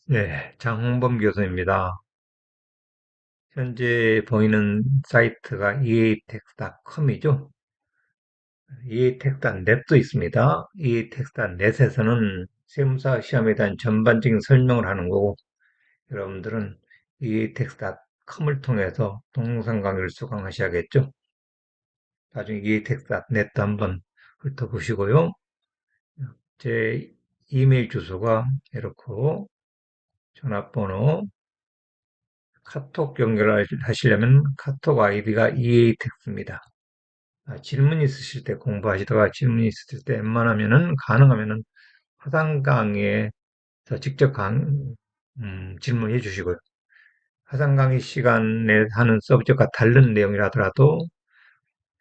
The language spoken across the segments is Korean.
네, 장홍범 교수입니다. 현재 보이는 사이트가 eatext.com이죠. eatext.net도 있습니다. eatext.net에서는 세무사 시험에 대한 전반적인 설명을 하는 거고, 여러분들은 eatext.com을 통해서 동영상 강의를 수강하셔야겠죠. 나중에 eatext.net도 한번 훑어보시고요. 제 이메일 주소가 이렇게 전화번호, 카톡 연결하시려면 카톡 아이디가 EA텍스입니다. 질문 있으실 때 공부하시다가 질문 있으실 때 웬만하면은 가능하면은 화상 강의에서 직접 질문해 주시고요. 화상 강의 시간에 하는 서브젝트가 다른 내용이라더라도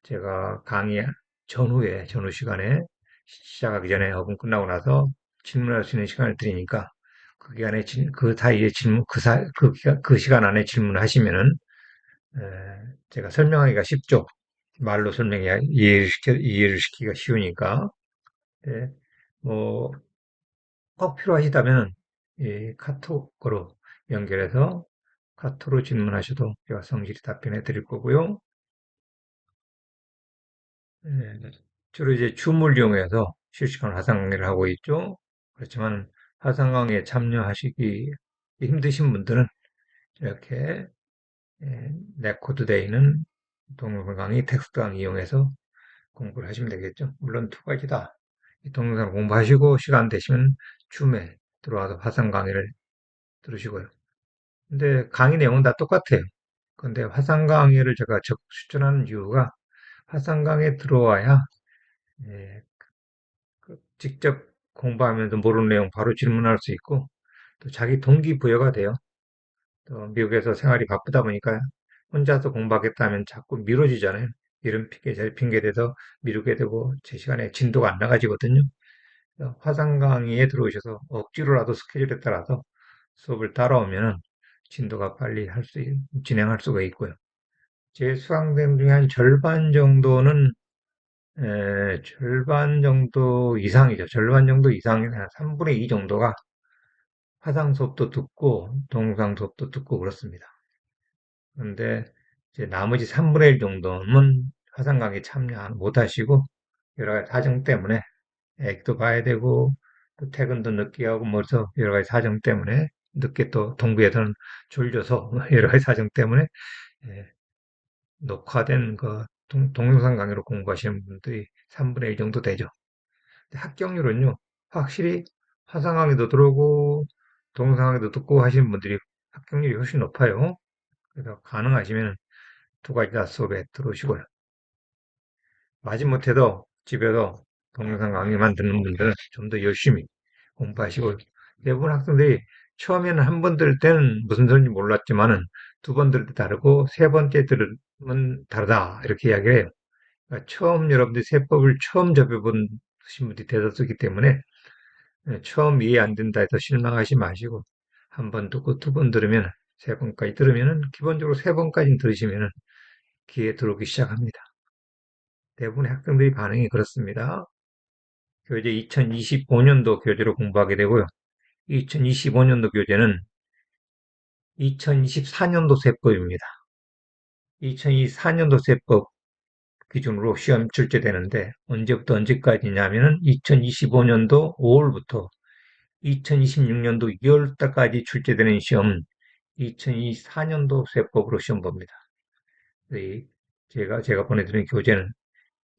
제가 강의 전후 시간에 시작하기 전에 5분 끝나고 나서 질문할 수 있는 시간을 드리니까 그 기간에 그 사이에 질문 그 시간 안에 질문하시면은 제가 설명하기가 쉽죠. 말로 설명해야 이해를 시키기가 쉬우니까. 네, 뭐, 꼭 필요하시다면, 카톡으로 연결해서 카톡으로 질문하셔도 제가 성실히 답변해 드릴 거고요. 네, 주로 이제 줌을 이용해서 실시간 화상 강의를 하고 있죠. 그렇지만 화상 강의에 참여하시기 힘드신 분들은 이렇게 네코드 되어 있는 동영상 강의, 텍스트 강의 이용해서 공부를 하시면 되겠죠. 물론 두 가지다. 이 동영상 공부하시고 시간 되시면 줌에 들어와서 화상 강의를 들으시고요. 근데 강의 내용은 다 똑같아요. 근데 화상 강의를 제가 추천하는 이유가 화상 강의에 들어와야 예, 직접 공부하면서 모르는 내용 바로 질문할 수 있고 또 자기 동기부여가 돼요. 또 미국에서 생활이 바쁘다 보니까 혼자서 공부하겠다 하면 자꾸 미뤄지잖아요. 이런 핑계 저런 핑계 대서 미루게 되고 제 시간에 진도가 안 나가지거든요. 화상 강의에 들어오셔서 억지로라도 스케줄에 따라서 수업을 따라오면은 진도가 빨리 진행할 수가 있고요. 제 수강생 중에 한 절반 정도는, 절반 정도 이상이죠. 절반 정도 이상이 한 3분의 2 정도가 화상 수업도 듣고 동영상 수업도 듣고 그렇습니다. 그런데 이제 나머지 3분의 1 정도는 화상 강의 참여 못 하시고 여러 가지 사정 때문에 애기도 봐야 되고 또 퇴근도 늦게 하고 뭐 해서 여러 가지 사정 때문에 늦게 또 동부에서는 졸려서 여러 가지 사정 때문에 예, 녹화된 그 동영상 강의로 공부하시는 분들이 3분의 1 정도 되죠. 합격률은요, 확실히 화상 강의도 들어오고 동영상 강의도 듣고 하시는 분들이 합격률이 훨씬 높아요. 그래서 가능하시면 두 가지 다 수업에 들어오시고요. 마지못해도 집에서 동영상 강의만 듣는 분들은 좀 더 열심히 공부하시고 대부분 학생들이 처음에는 한 번 들을 때는 무슨 소리인지 몰랐지만은 두 번 들을 때 다르고 세 번째 들으면 다르다 이렇게 이야기를 해요. 그러니까 처음 여러분들이 세법을 처음 접해본 분들이 대다수이기 때문에 처음 이해 안 된다 해서 실망하지 마시고 한 번 듣고 두 번 들으면 세 번까지 들으면은 기본적으로 세 번까지 들으시면은 귀에 들어오기 시작합니다. 대부분의 학생들이 반응이 그렇습니다. 교재 2025년도 교재로 공부하게 되고요. 2025년도 교재는 2024년도 세법입니다. 2024년도 세법 기준으로 시험 출제되는데 언제부터 언제까지냐면은 2025년도 5월부터 2026년도 2월달까지 출제되는 시험 2024년도 세법으로 시험 봅니다. 제가 보내드린 교재는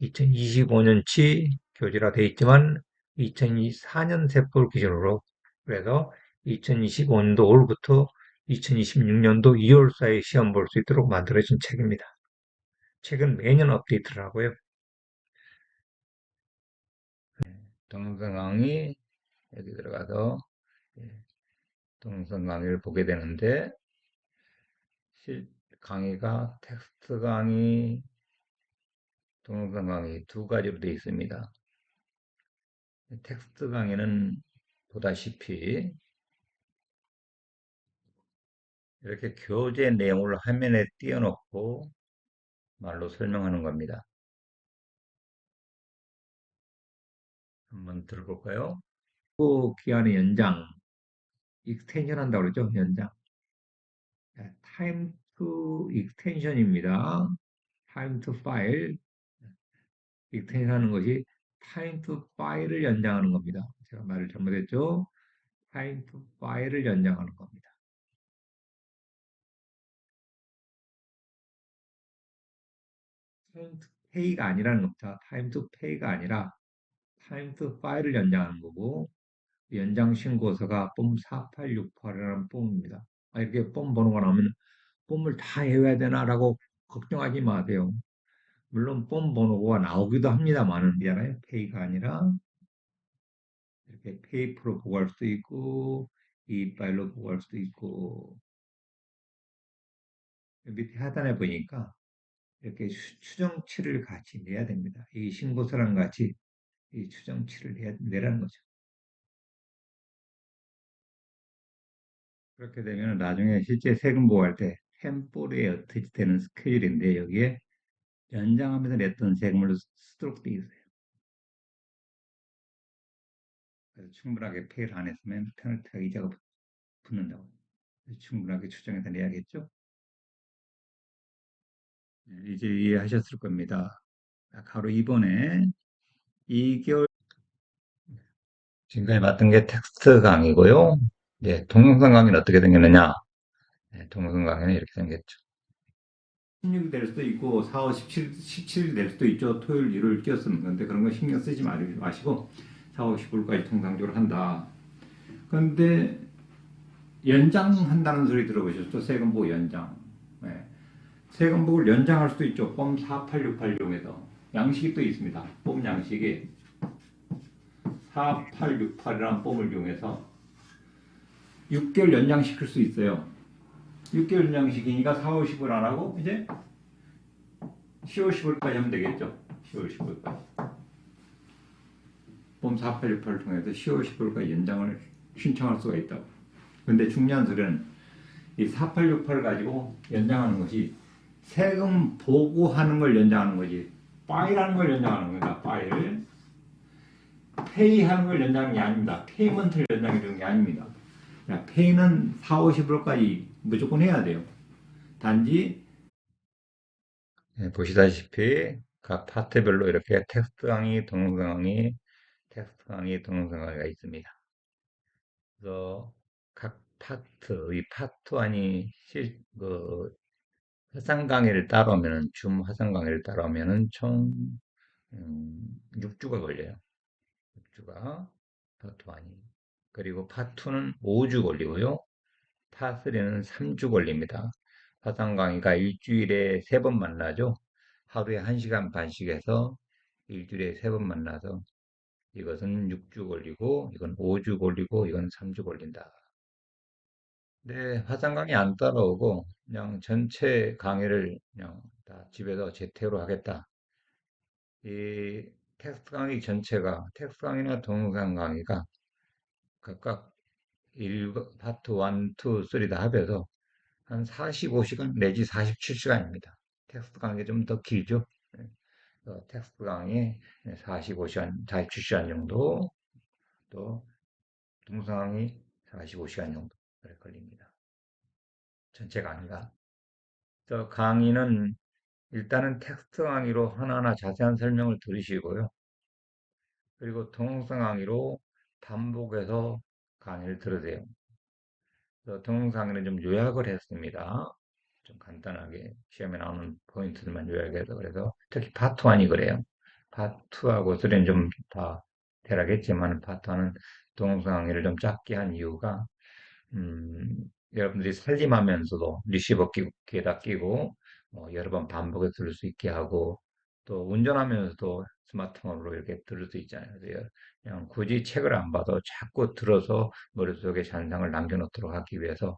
2025년치 교재라 되어 있지만 2024년 세법을 기준으로 그래서 2025년도 5월부터 2026년도 2월 사이에 시험 볼 수 있도록 만들어진 책입니다. 책은 매년 업데이트를 하고요. 동영상 강의 여기 들어가서 예, 동영상 강의를 보게 되는데 실 강의가 텍스트 강의, 동영상 강의 두 가지로 되어 있습니다. 텍스트 강의는 보다시피 이렇게 교재 내용을 화면에 띄워놓고 말로 설명하는 겁니다. 한번 들어볼까요? 그 기간의 연장, 익스텐션 한다고 그러죠, 연장. time to extension입니다. time to file. 익스텐션 하는 것이 time to file을 연장하는 겁니다. 제가 말을 잘못했죠? time to file을 연장하는 겁니다. time to pay가 아니라는 겁니다. time to pay가 아니라 time to file을 연장하는 거고, 연장 신고서가 뽐 4868이라는 뽐입니다. 이렇게 뽐 번호가 나오면 뽐을 다 외워야 되나라고 걱정하지 마세요. 물론 뽐 번호가 나오기도 합니다만은, 있잖아요. 페이가 아니라 이렇게 페이프로 보고할 수도 있고, 이 파일로 보고할 수도 있고, 밑에 하단에 보니까 이렇게 추정치를 같이 내야 됩니다. 이 신고서랑 같이 이 추정치를 내라는 거죠. 그렇게 되면 나중에 실제 세금 보고할 때 템포리에 어떻게 되는 스케줄인데 여기에 연장하면서 냈던 세금을 쓰도록 되어 있어요. 그래서 충분하게 페이를 안 했으면 페널티가 이자가 붙는다고. 충분하게 추정해서 내야겠죠? 네, 이제 이해하셨을 겁니다. 바로 이번에 2개월 지금까지 봤던 게 텍스트 강의고요. 네, 동영상 강의는 어떻게 생겼느냐? 네, 동영상 강의는 이렇게 생겼죠. 16일 될 수도 있고 4, 5, 17일 될 수도 있죠. 토요일, 일요일 끼었으면. 근데 그런 거 신경 쓰지 마시고 4, 5, 15일까지 통상적으로 한다. 그런데 연장한다는 소리 들어보셨죠? 세금보고 연장. 네. 세금보고를 연장할 수도 있죠. 폼 4868 중에서. 양식이 또 있습니다. 폼 양식이 4868이라는 폼을 이용해서 6개월 연장시킬 수 있어요. 6개월 연장시키니까 4, 5, 10을 안 하고 이제 10월 15일까지 하면 되겠죠. 10월 15일까지. 폼 4868을 통해서 10월 15일까지 연장을 신청할 수가 있다고. 근데 중요한 소리는 이 4868을 가지고 연장하는 것이 세금 보고하는 걸 연장하는 거지. 파일하는 걸 연장하는 겁니다. 파일. 페이하는 걸 연장하는 게 아닙니다. 페이먼트를 연장하는 게 아닙니다. 페이는 4, 50일까지 무조건 해야 돼요. 단지 네, 보시다시피 각 파트별로 이렇게 텍스트 강의, 동영상 강의, 텍스트 강의, 동영상 강의가 있습니다. 그래서 각 파트, 이 파트 안이 화상 강의를 따라오면은, 줌 화상 강의를 따라오면은 총 6주가 걸려요. 6주가 파트 1이. 그리고 파트 2는 5주 걸리고요. 파트 3는 3주 걸립니다. 화상 강의가 일주일에 3번 만나죠. 하루에 1시간 반씩 해서 일주일에 3번 만나서 이것은 6주 걸리고 이건 5주 걸리고 이건 3주 걸린다. 네, 화상 강의 안 따라오고 그냥 전체 강의를 그냥 다 집에서 재택으로 하겠다. 이 텍스트 강의 전체가 텍스트 강의나 동영상 강의가 각각 파트 1, 2, 3 다 합해서 한 45시간 내지 47시간입니다. 텍스트 강의 좀 더 길죠. 네, 텍스트 강의 45시간, 47시간 정도, 또 동영상 강의 45시간 정도 걸립니다. 전체 강의가. 저 강의는 일단은 텍스트 강의로 하나하나 자세한 설명을 들으시고요. 그리고 동영상 강의로 반복해서 강의를 들으세요. 그래서 동영상 강의는 좀 요약을 했습니다. 좀 간단하게 시험에 나오는 포인트들만 요약해서 그래서 특히 파트 1이 그래요. 파트 2하고 3는 좀 다 대략했지만 파트 1은 동영상 강의를 좀 짧게 한 이유가 여러분들이 살림하면서도 리시버 귀에다 끼고 여러 번 반복해서 들을 수 있게 하고 또 운전하면서도 스마트폰으로 이렇게 들을 수 있잖아요. 그래서 그냥 굳이 책을 안 봐도 자꾸 들어서 머릿속에 잔상을 남겨놓도록 하기 위해서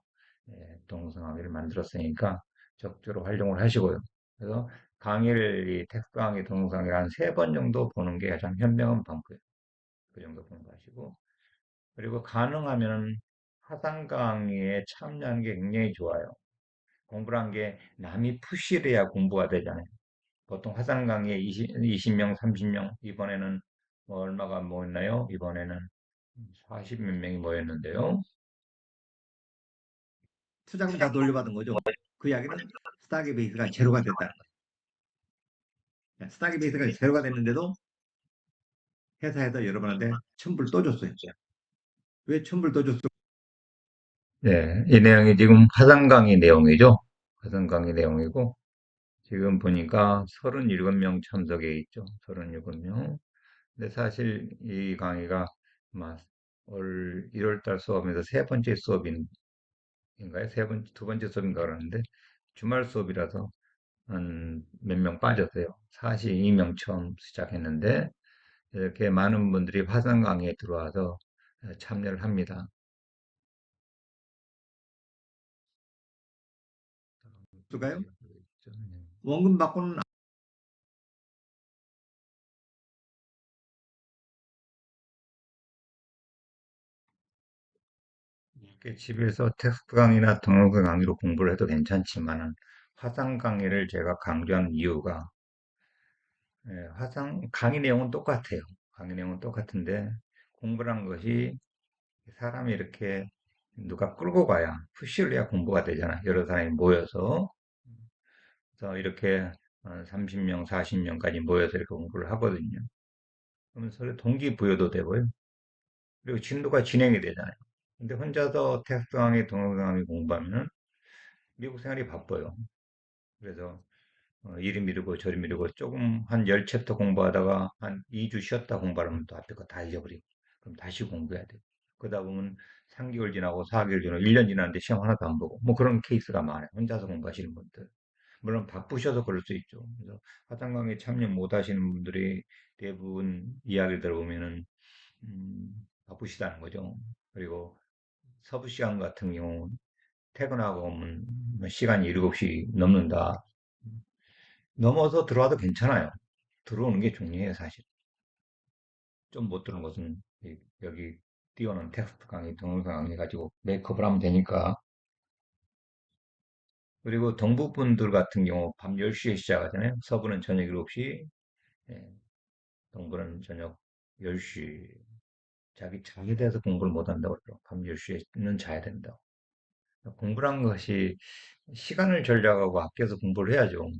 동영상 강의를 만들었으니까 적절히 활용을 하시고요. 그래서 강의를 이 텍스트 강의, 동영상 강의를 한 3번 정도 보는 게 가장 현명한 방법이에요. 그 정도 보는 거 하시고 그리고 가능하면 화상 강의에 참여하는 게 굉장히 좋아요. 공부란 게 남이 푸시를 해야 공부가 되잖아요. 보통 화상 강의에 20명, 30명, 이번에는 뭐 얼마가 모였나요? 이번에는 40몇 명이 모였는데요. 투자금 다 돌려받은 거죠. 그 이야기는 스타기 베이스가 제로가 됐다는 거예요. 스타기 베이스가 제로가 됐는데도 회사에서 여러분한테 1,000불 또 줬어요. 왜 1,000불 또 줬어? 네, 이 내용이 지금 화상 강의 내용이죠. 화상 강의 내용이고, 지금 보니까 37명 참석해 있죠. 37명. 근데 사실 이 강의가 아마 올 1월 달 수업에서 세 번째 수업인가요? 두 번째 수업인가 그러는데, 주말 수업이라서 한 몇 명 빠졌어요. 42명 처음 시작했는데, 이렇게 많은 분들이 화상 강의에 들어와서 참여를 합니다. 가요? 네. 원금 받고는 이렇게 집에서 텍스트 강의나 동영상 강의로 공부를 해도 괜찮지만 화상 강의를 제가 강조하는 이유가 화상 강의 내용은 똑같아요. 강의 내용은 똑같은데 공부란 것이 사람이 이렇게 누가 끌고 가야 푸시를 해야 공부가 되잖아. 여러 사람이 모여서 그래서 이렇게 30명, 40명까지 모여서 이렇게 공부를 하거든요. 그러면 서로 동기부여도 되고요. 그리고 진도가 진행이 되잖아요. 근데 혼자서 텍스트 강의, 동영상 강의 공부하면은 미국 생활이 바빠요. 그래서 이리 미루고 저리 미루고 조금 한 10챕터 공부하다가 한 2주 쉬었다 공부하면 또 앞에 거 다 잊어버리고 그럼 다시 공부해야 돼요. 그러다 보면 3개월 지나고 4개월 지나고 1년 지났는데 시험 하나도 안 보고 뭐 그런 케이스가 많아요. 혼자서 공부하시는 분들. 물론 바쁘셔서 그럴 수 있죠. 그래서 화상 강의 참여 못 하시는 분들이 대부분 이야기를 들어보면은 바쁘시다는 거죠. 그리고 서부 시간 같은 경우 퇴근하고 오면 시간이 7시 넘는다. 넘어서 들어와도 괜찮아요. 들어오는 게 중요해요, 사실. 좀 못 들은 것은 여기 띄워놓은 텍스트 강의, 동영상 강의 가지고 메이크업을 하면 되니까. 그리고 동부분들 같은 경우 밤 10시에 시작하잖아요. 서부는 저녁 7시, 예, 동부는 저녁 10시. 자기 자에 대해서 공부를 못 한다고 그러더라고. 밤 10시에는 자야 된다고. 공부란 것이 시간을 절약하고 아껴서 공부를 해야죠.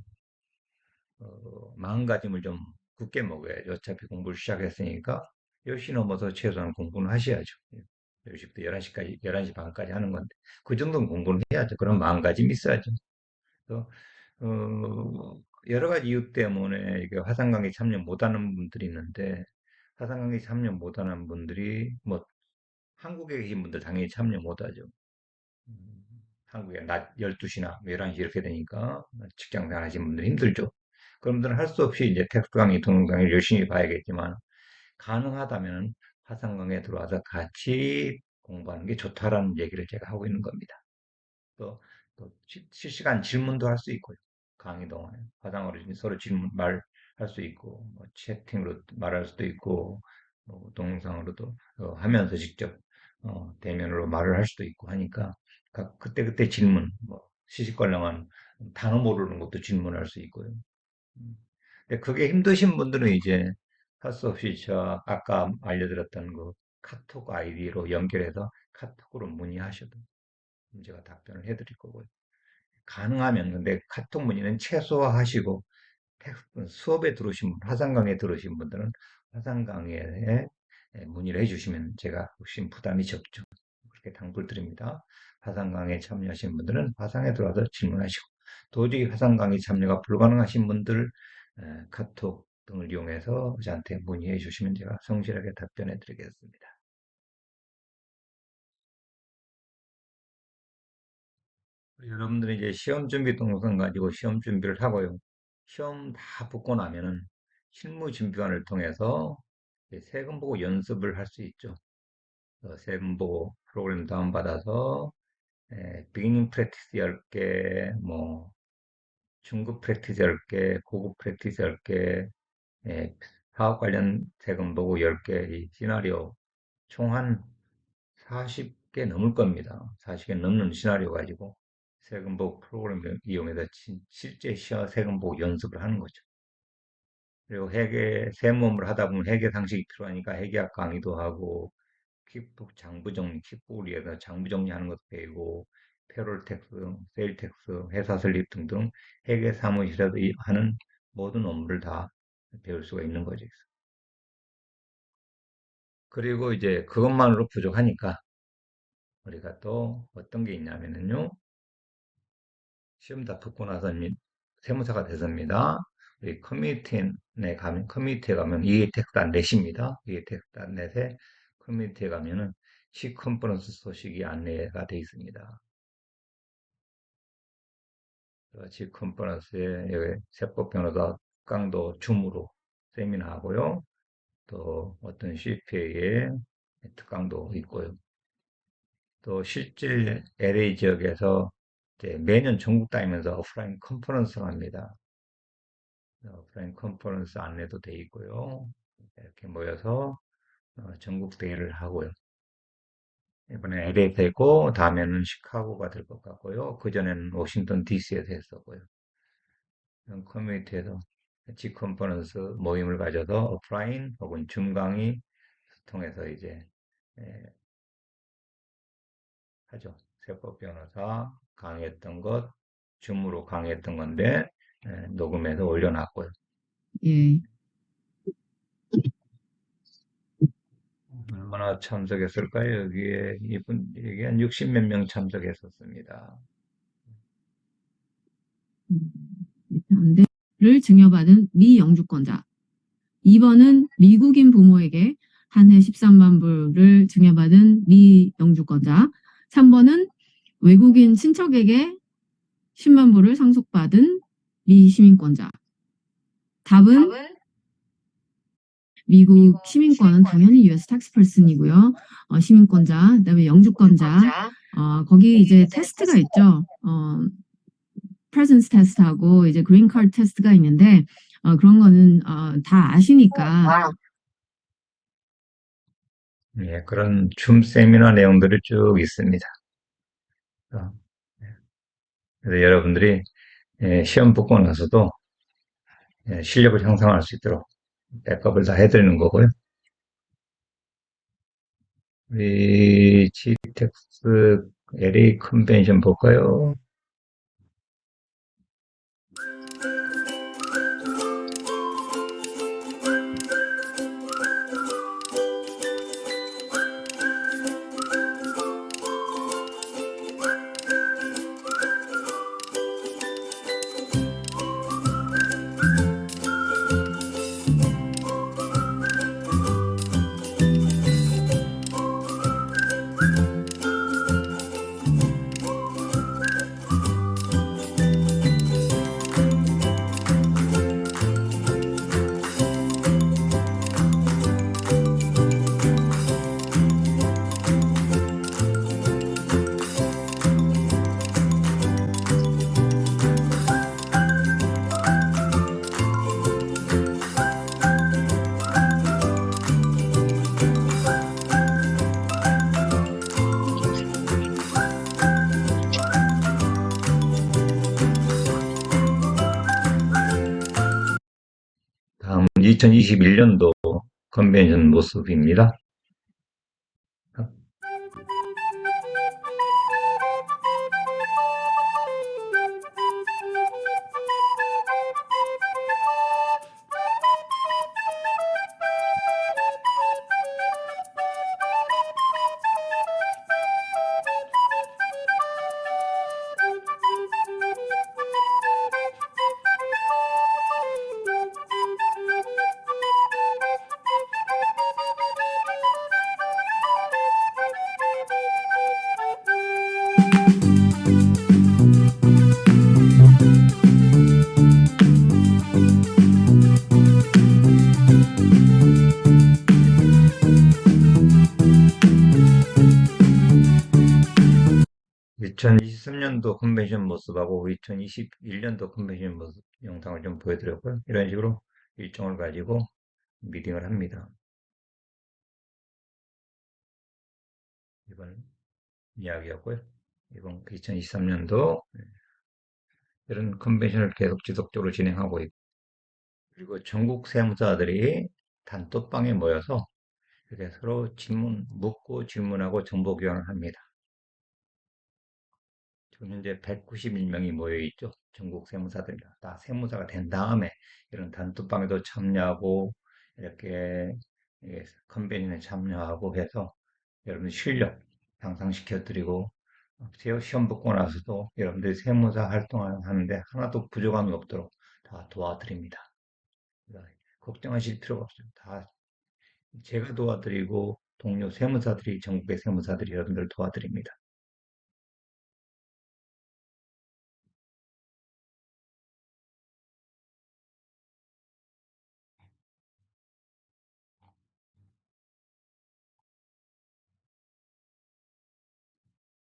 마음가짐을 좀 굳게 먹어야죠. 어차피 공부를 시작했으니까 10시 넘어서 최소한 공부는 하셔야죠. 10시부터 11시까지, 11시 반까지 하는 건데, 그 정도는 공부는 해야죠. 그런 마음가짐이 있어야죠. 그래서, 여러 가지 이유 때문에 이게 화상 강의 참여 못하는 분들이 있는데, 화상 강의 참여 못하는 분들이, 뭐, 한국에 계신 분들 당연히 참여 못하죠. 음, 한국에 낮 12시나 11시 이렇게 되니까 직장 생활 하시는 분들 힘들죠. 그런 분들은 할 수 없이 이제 텍스트 강의, 동영 강의를 열심히 봐야겠지만, 가능하다면 화상 강의에 들어와서 같이 공부하는 게 좋다라는 얘기를 제가 하고 있는 겁니다. 또, 또 실시간 질문도 할 수 있고요. 강의 동안에 화상으로 서로 질문 말할 수 있고 뭐 채팅으로 말할 수도 있고 뭐 동영상으로도 하면서 직접 대면으로 말을 할 수도 있고 하니까 그때그때 질문 뭐 시시껄렁한 단어 모르는 것도 질문할 수 있고요. 근데 그게 힘드신 분들은 이제 할 수 없이 저 아까 알려드렸던 그 카톡 아이디로 연결해서 카톡으로 문의하셔도 제가 답변을 해드릴 거고요. 가능하면 근데 카톡 문의는 최소화하시고 수업에 들어오신 분, 화상 강의에 들어오신 분들은 화상 강의에 문의를 해주시면 제가 훨씬 부담이 적죠. 그렇게 당부드립니다. 화상 강의에 참여하신 분들은 화상에 들어와서 질문하시고 도저히 화상 강의 참여가 불가능하신 분들 카톡 등을 이용해서 저한테 문의해 주시면 제가 성실하게 답변해 드리겠습니다. 여러분들이 이제 시험 준비 동영상 가지고 시험 준비를 하고요. 시험 다 붙고 나면은 실무 준비관을 통해서 이제 세금 보고 연습을 할 수 있죠. 세금 보고 프로그램 다운받아서 비기닝 프랙티스 10개, 뭐 중급 프랙티스 10개, 고급 프랙티스 10개, 사업 관련 세금 보고 10개, 이 시나리오 총 한 40개 넘을 겁니다. 40개 넘는 시나리오 가지고 세금보고 프로그램을 이용해서 실제 시험 세금보고 연습을 하는 거죠. 그리고 회계 세무업무를 하다 보면 회계 상식이 필요하니까 회계학 강의도 하고 킥북 장부 정리, 킥북을 위해서 장부 정리하는 것도 배우고 페롤 텍스, 세일 텍스, 회사 설립 등등 회계 사무실에서 하는 모든 업무를 다 배울 수가 있는 거죠. 그리고 이제 그것만으로 부족하니까 우리가 또 어떤 게 있냐면요. 시험 다 붙고 나서 세무사가 됐습니다. 우리 커뮤니티에 가면 이해 텍스트 안 내십니다. 이해 텍스트 안 내세 커뮤니티에 가면은 시컨퍼런스 소식이 안내가 되어 있습니다. 시컨퍼런스에 여기 세법 변호사 강도 줌으로 세미나 하고요. 또 어떤 CPA의 특강도 있고요. 또 실제 LA 지역에서 이제 매년 전국 다니면서 오프라인 컨퍼런스를 합니다. 오프라인 컨퍼런스 안내도 돼 있고요. 이렇게 모여서 전국 대회를 하고요. 이번에 LA에서 했고 다음에는 시카고가 될 것 같고요. 그전에는 워싱턴 DC에서 했었고요. 이런 커뮤니티에서 지 컨퍼런스 모임을 가져서 오프라인 혹은 줌 강의 통해서 이제 예, 하죠. 세법 변호사 강의했던 것 줌으로 강의했던 건데 녹음해서 올려놨고요. 예. 얼마나 참석했을까요? 여기 한 60 몇 명 참석했었습니다. 를 증여받은 미 영주권자. 2번은 미국인 부모에게 한 해 13만 불을 증여받은 미 영주권자. 3번은 외국인 친척에게 10만 불을 상속받은 미 시민권자. 답은 미국 시민권은 당연히 US tax person이고요. 시민권자, 그다음에 영주권자. 거기 이제 테스트가 있죠. presence 테스트하고 이제 green card 테스트가 있는데 그런 거는 다 아시니까. 예, 그런 줌 세미나 내용들이 쭉 있습니다. 그래서 여러분들이 시험 붙고 나서도 실력을 향상할 수 있도록 백업을 다 해드리는 거고요. 우리 GTX LA 컨벤션 볼까요? 다음은 2021년도 컨벤션 모습입니다. 2023년도 컨벤션 모습하고 2021년도 컨벤션 모습 영상을 좀 보여드렸고요. 이런 식으로 일정을 가지고 미팅을 합니다. 이번 이야기였고요. 이번 2023년도 이런 컨벤션을 계속 지속적으로 진행하고 있고, 그리고 전국 세무사들이 단톡방에 모여서 이렇게 서로 묻고 질문하고 정보 교환을 합니다. 지금 현재 191명이 모여 있죠. 전국 세무사들입니다. 다 세무사가 된 다음에 이런 단톡방에도 참여하고 이렇게 컨벤션에 참여하고 해서 여러분 실력 향상시켜 드리고 시험 붙고 나서도 여러분들이 세무사 활동하는데 하나도 부족함이 없도록 다 도와드립니다. 그러니까 걱정하실 필요가 없어요. 다 제가 도와드리고 동료 세무사들이 전국의 세무사들이 여러분들 도와드립니다.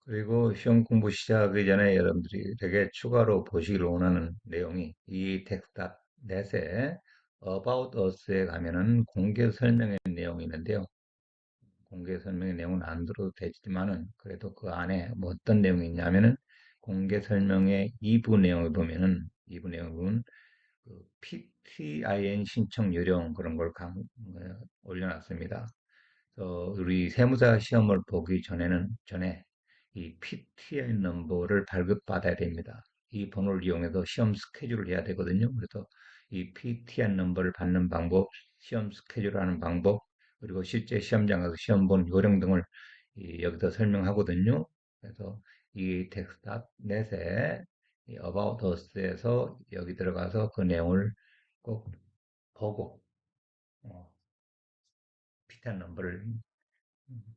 그리고 시험 공부 시작하기 전에 여러분들이 되게 추가로 보시기를 원하는 내용이 이 텍스트넷에 About Us에 가면은 공개 설명의 내용이 있는데요. 공개 설명의 내용은 안 들어도 되지만은 그래도 그 안에 뭐 어떤 내용이 있냐면은 공개 설명의 2부 내용을 보면은 2부 내용을 보면 그 PTIN 신청 요령 그런 걸 올려놨습니다. 우리 세무사 시험을 보기 전에 이 PTN 넘버를 발급받아야 됩니다. 이 번호를 이용해서 시험 스케줄을 해야 되거든요. 그래서 이 PTN 넘버를 받는 방법, 시험 스케줄하는 방법, 그리고 실제 시험장 가서 시험 본 요령 등을 여기서 설명하거든요. 그래서 이 텍스트넷에 About Us에서 여기 들어가서 그 내용을 꼭 보고 PTN 넘버를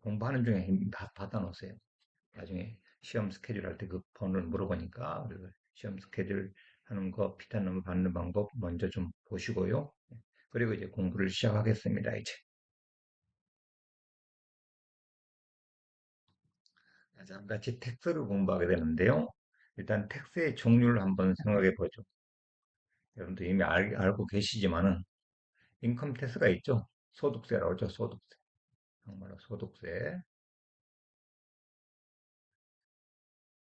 공부하는 중에 받아 놓으세요. 나중에 시험 스케줄 할 때 그 번호를 물어보니까 그래서 시험 스케줄 하는 거 피탄 넘버 받는 방법 먼저 좀 보시고요. 그리고 이제 공부를 시작하겠습니다. 이제 자, 같이 텍스를 공부하게 되는데요. 일단 텍스의 종류를 한번 생각해 보죠. 여러분도 이미 알고 계시지만은 인컴 텍스가 있죠. 소득세라고 하죠. 소득세. 정말로 소득세.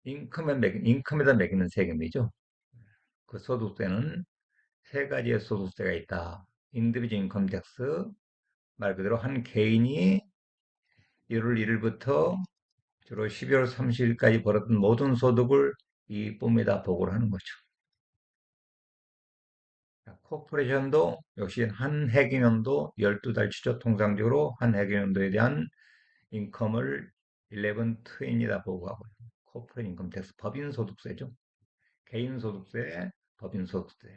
인컴에다 매기는 세금이죠. 그 소득세는 세 가지의 소득세가 있다. 인디비주 인컴 텍스, 말 그대로 한 개인이 1월 1일부터 주로 12월 30일까지 벌었던 모든 소득을 이 폼에다 보고를 하는 거죠. 코퍼레이션도 역시 한 해경영도 12달 치죠. 통상적으로 한 해경영도에 대한 인컴을 1120에다 보고하고요. 코퍼레이션 인컴 텍스 법인 소득세죠. 개인 소득세, 법인 소득세.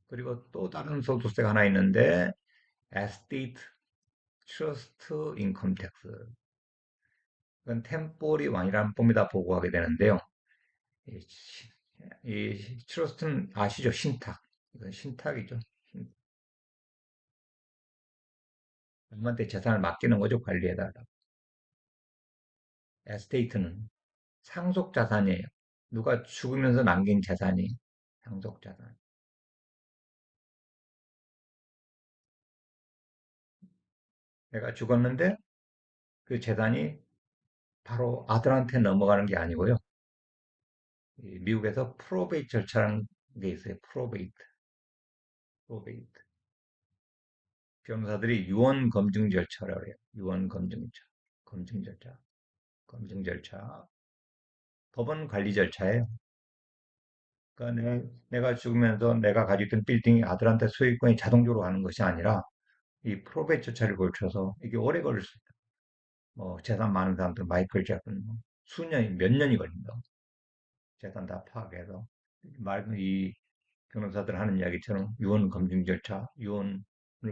그리고 또 다른 소득세가 하나 있는데 에스테이트 트러스트 인컴 텍스. 그건 템포리 완이라는 폼에다 보고하게 되는데요. 이, 트러스트는 아시죠? 신탁. 이건 신탁이죠. 누구한테 재산을 맡기는 거죠. 관리해달라고. 에스테이트는 상속 자산이에요. 누가 죽으면서 남긴 재산이 상속 자산. 내가 죽었는데 그 재산이 바로 아들한테 넘어가는 게 아니고요. 미국에서 프로베이트 절차라는 게 있어요. 프로베이트. 변호사들이 유언 검증 절차라고 해요. 유언 검증 절차, 검증 절차. 법원 관리 절차예요. 그러니까 내가 죽으면서 내가 가지고 있던 빌딩이 아들한테 소유권이 자동적으로 가는 것이 아니라 이 프로베이트 절차를 거쳐서 이게 오래 걸릴 수 있다. 뭐 재산 많은 사람들 마이클 잭슨 뭐 몇 년이 걸린다. 재산 다 파악해서 이 변호사들 하는 이야기처럼 유언 검증 절차, 유언을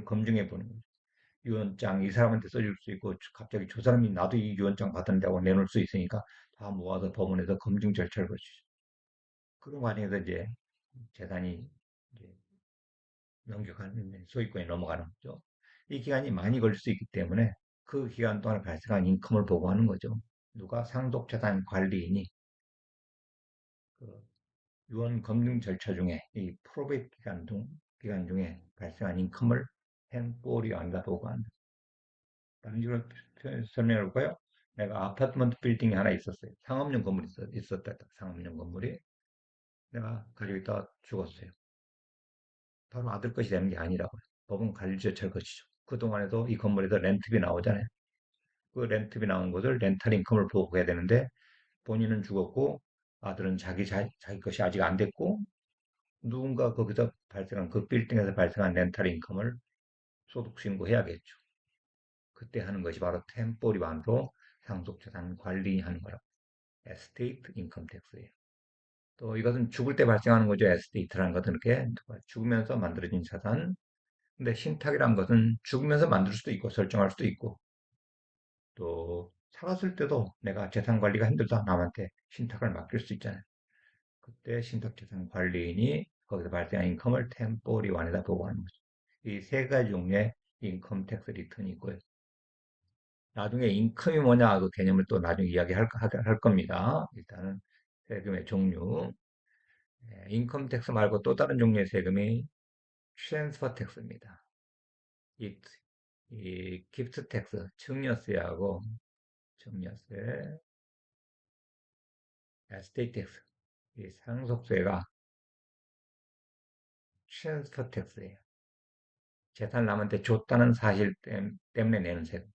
검증해 보는 거죠. 유언장 이 사람한테 써줄 수 있고 갑자기 저 사람이 나도 이 유언장 받은다고 내놓을 수 있으니까 다 모아서 법원에서 검증 절차를 거치죠. 그런 과정에서 이제 재산이 이제 소유권이 넘어가는 거죠. 이 기간이 많이 걸릴 수 있기 때문에 그 기간 동안 발생한 인컴을 보고하는 거죠. 누가 상속재산 관리인이 그 유언 검증 절차 중에 이 프로베이트 기간 중에 발생한 인컴을 행보리 안다 보고한다. 다른 식으로 설명해 볼까요? 내가 아파트먼트 빌딩이 하나 있었어요. 상업용 건물이 있었다. 상업용 건물이. 내가 가지고 있다가 죽었어요. 바로 아들 것이 되는 게 아니라고요. 법원 관리 절차를 거치죠. 그동안에도 이 건물에서 렌트비 나오잖아요. 그 렌트비 나온 것을 렌탈 인컴을 보고해야 되는데 본인은 죽었고 아들은 자기 것이 아직 안 됐고, 누군가 거기서 발생한 그 빌딩에서 발생한 렌탈 인컴을 소득 신고해야겠죠. 그때 하는 것이 바로 템포리반도 상속재산 관리인이 하는 거라고. 에스테이트 인컴 텍스예요. 또 이것은 죽을 때 발생하는 거죠. 에스테이트라는 것은 이렇게 죽으면서 만들어진 자산. 근데 신탁이란 것은 죽으면서 만들 수도 있고 설정할 수도 있고 또 살았을 때도 내가 재산 관리가 힘들다 남한테 신탁을 맡길 수 있잖아요. 그때 신탁재산 관리인이 거기서 발생한 인컴을 템포리원에다 보고하는 거죠. 이 세 가지 종류의 인컴 텍스 리턴이 있고요. 나중에 인컴이 뭐냐 그 개념을 또 나중에 이야기할 겁니다. 일단은 세금의 종류. 인컴 텍스 말고 또 다른 종류의 세금이 트랜스퍼 텍스입니다. 이 기프트 텍스, 증여세하고 증여세, 에스테이트 텍스, 이 상속세가 트랜스퍼 텍스예요. 재산 남한테 줬다는 사실 때문에 내는 세금.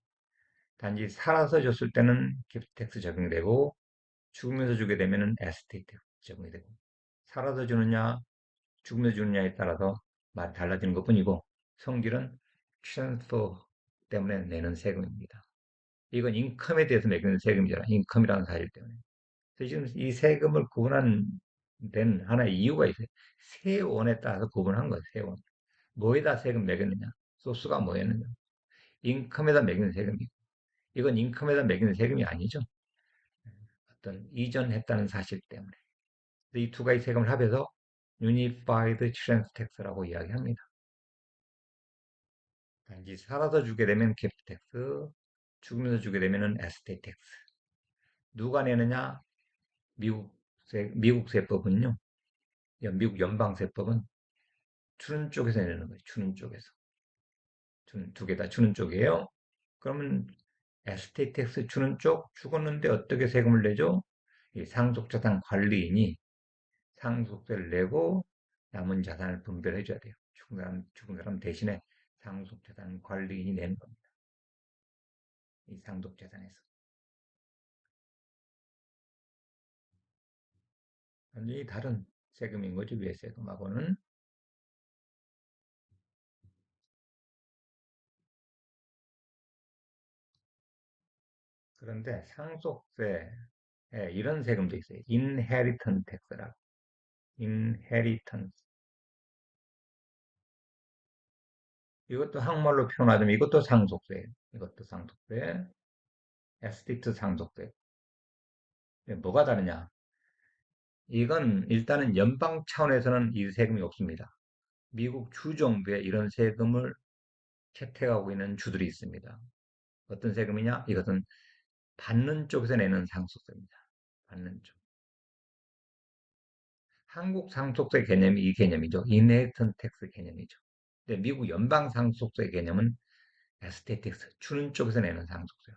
단지 살아서 줬을 때는 기프트 텍스 적용되고 죽으면서 주게 되면은 에스테이트 텍스 적용이 되고 살아서 주느냐 죽으면서 주느냐에 따라서 말이 달라지는 것뿐이고 성질은 트랜스퍼 때문에 내는 세금입니다. 이건 인컴에 대해서 매기는 세금이잖아. 인컴이라는 사실 때문에. 그래서 지금 이 세금을 구분한 된 하나의 이유가 있어요. 세원에 따라서 구분한 거예요. 세원. 뭐에다 세금 매겼느냐? 소스가 뭐였느냐? 인컴에다 매기는 세금이고 이건 인컴에다 매기는 세금이 아니죠. 어떤 이전했다는 사실 때문에. 이 두 가지 세금을 합해서 Unified Transfer Tax라고 이야기합니다. 단지 살아서 주게 되면 캡스 텍스, 죽으면서 주게 되면 에스테이트 텍스. 누가 내느냐? 미국 세법은요. 미국 연방세법은 주는 쪽에서 내는 거예요. 주는 쪽에서. 두 개 다 주는 쪽이에요. 그러면 에스테이트 텍스 주는 쪽 죽었는데 어떻게 세금을 내죠? 이 상속자산 관리인이 상속세를 내고 남은 자산을 분배해 줘야 돼요. 죽은 사람 대신에 상속자산 관리인이 내는 겁니다. 이 상속재산에서. 완전히 다른 세금인 거죠. 위에 세금하고는. 그런데 상속세에 이런 세금도 있어요. 인헤리턴 텍스라고. 인헤리턴스. 이것도 한국말로 표현하자면 이것도 상속세예요. 이것도 상속세. 에스테이트 상속세. 뭐가 다르냐? 이건 일단은 연방 차원에서는 이 세금이 없습니다. 미국 주정부에 이런 세금을 채택하고 있는 주들이 있습니다. 어떤 세금이냐? 이것은 받는 쪽에서 내는 상속세입니다. 받는 쪽. 한국 상속세 개념이 이 개념이죠. 인헤리턴 텍스 개념이죠. 근데 미국 연방 상속세 개념은 에스테이트 텍스, 주는 쪽에서 내는 상속세야.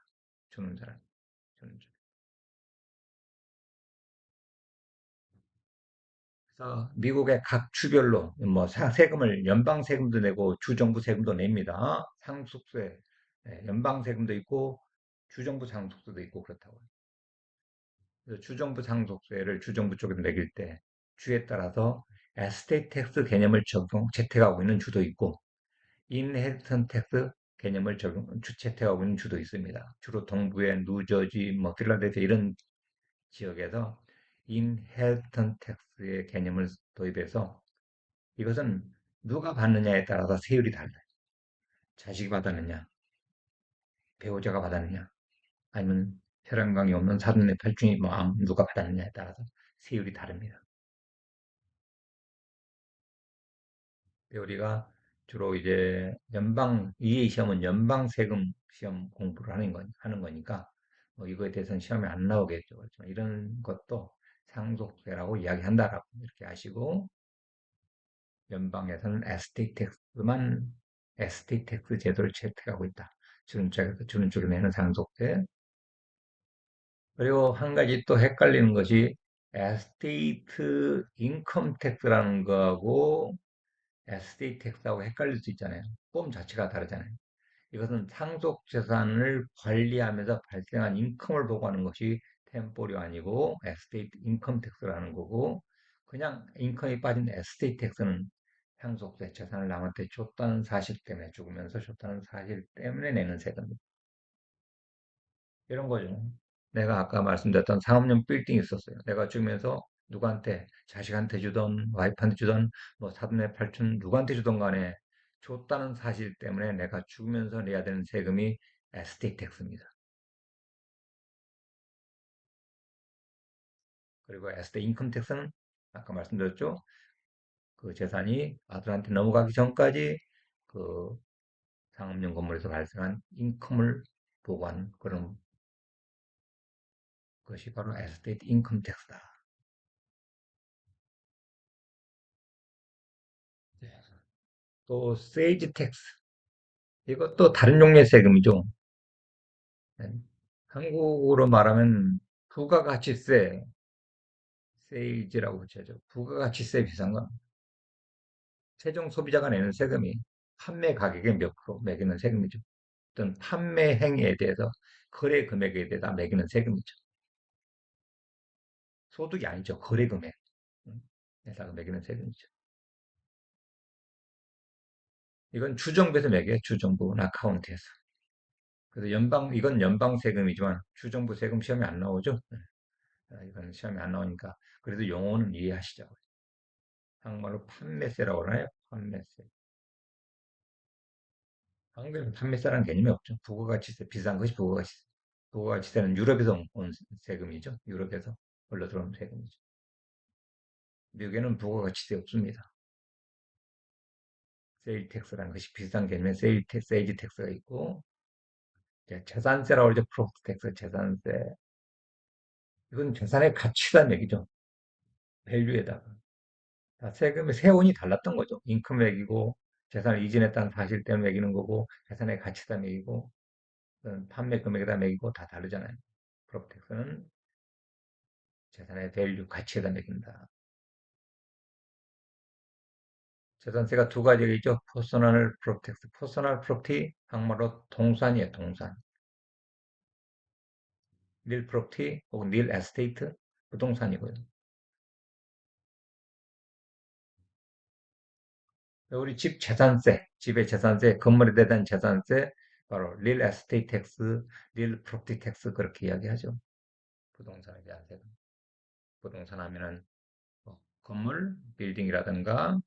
주는 사람, 주는 쪽. 그래서 미국의 각 주별로 뭐 세금을 연방 세금도 내고 주정부 세금도 냅니다. 상속세, 연방 세금도 있고 주정부 상속세도 있고 그렇다고요. 그래서 주정부 상속세를 주정부 쪽에서 매길 때 주에 따라서 에스테이트 텍스 개념을 채택하고 있는 주도 있고 인헤리턴 텍스 개념을 채택하고 있는 주도 있습니다. 주로 동부의 누저지, 뭐 필라델피아 이런 지역에서 인헤리턴 텍스의 개념을 도입해서 이것은 누가 받느냐에 따라서 세율이 달라요. 자식이 받았느냐, 배우자가 받았느냐, 아니면 혈연관이 없는 사돈의 팔중이 뭐 누가 받았느냐에 따라서 세율이 다릅니다. 우리가 주로 이제 EA 시험은 연방 세금 시험 공부를 하는 거니까 뭐 이거에 대해서는 시험에 안 나오겠죠. 그렇지만 이런 것도 상속세라고 이야기한다라고 이렇게 아시고 연방에서는 에스테이트 텍스 제도를 채택하고 있다. 주는 쪽에 내는 상속세. 그리고 한 가지 또 헷갈리는 것이 에스테이트 인컴 텍스라는 거하고 에스테이트 텍스하고 헷갈릴 수 있잖아요. 폼 자체가 다르잖아요. 이것은 상속 재산을 관리하면서 발생한 인컴을 보고하는 것이 템포류 아니고 에스테이트 인컴 텍스라는 거고, 그냥 인컴이 빠진 에스테이트 텍스는 상속세 재산을 남한테 줬다는 사실 때문에, 죽으면서 줬다는 사실 때문에 내는 세금입니다. 이런 거죠. 내가 아까 말씀드렸던 상업용 빌딩이 있었어요. 내가 죽으면서 누구한테, 자식한테 주던, 와이프한테 주던, 뭐 사돈의 팔촌 누구한테 주던 간에 줬다는 사실 때문에 내가 죽으면서 내야 되는 세금이 에스테이트 텍스입니다. 그리고 에스테이트 인컴 텍스는 아까 말씀드렸죠. 그 재산이 아들한테 넘어가기 전까지 그 상업용 건물에서 발생한 인컴을 보고하는 그런 것이 바로 에스테이트 인컴 텍스다. 또 세이지 텍스. 이것도 다른 종류의 세금이죠. 네. 한국으로 말하면 부가가치세, 세일즈라고 붙여죠. 부가가치세 비싼 건 최종 소비자가 내는 세금이 판매 가격의 몇 프로 매기는 세금이죠. 어떤 판매 행위에 대해서 거래 금액에 대해서 매기는 세금이죠. 소득이 아니죠. 거래 금액. 에다가 매기는 세금이죠. 이건 주정부에서 매겨요. 주정부나 카운티에서. 그래서 이건 연방 세금이지만 주정부 세금 시험에 안 나오죠. 이건 시험에 안 나오니까. 그래도 용어는 이해하시죠. 한국말로 판매세라고 하나요? 판매세. 한국에는 판매세라는 개념이 없죠. 부가가치세, 비싼 것이 부가가치세. 부가가치세는 유럽에서 온 세금이죠. 유럽에서 흘러 들어온 세금이죠. 미국에는 부가가치세 없습니다. 세일 텍스라는 것이 비싼 개념의 세일지 텍스가 있고, 재산세라고 하죠. 프로퍼티 텍스, 재산세. 이건 재산의 가치다 얘기죠. 밸류에다가. 세금의 세원이 달랐던 거죠. 인컴 매기고, 재산을 이전했다는 사실 때문에 매기는 거고, 재산의 가치다 매기고, 판매 금액에다 매기고 다 다르잖아요. 프로텍스는 재산의 밸류, 가치에다 매긴다. 재산세가 두 가지가 있죠. 퍼스널 프로텍스, 퍼스널 프로perty, 한국말로 동산이에요, 동산. 릴 프로perty 혹은 릴 에스테이트, 부동산이고요. 우리 집 재산세, 집의 재산세, 건물에 대한 재산세, 바로 릴 에스테이트 텍스, 릴 프로perty 텍스 그렇게 이야기하죠. 부동산에 대한 세금. 부동산 하면은 뭐 건물, 빌딩이라든가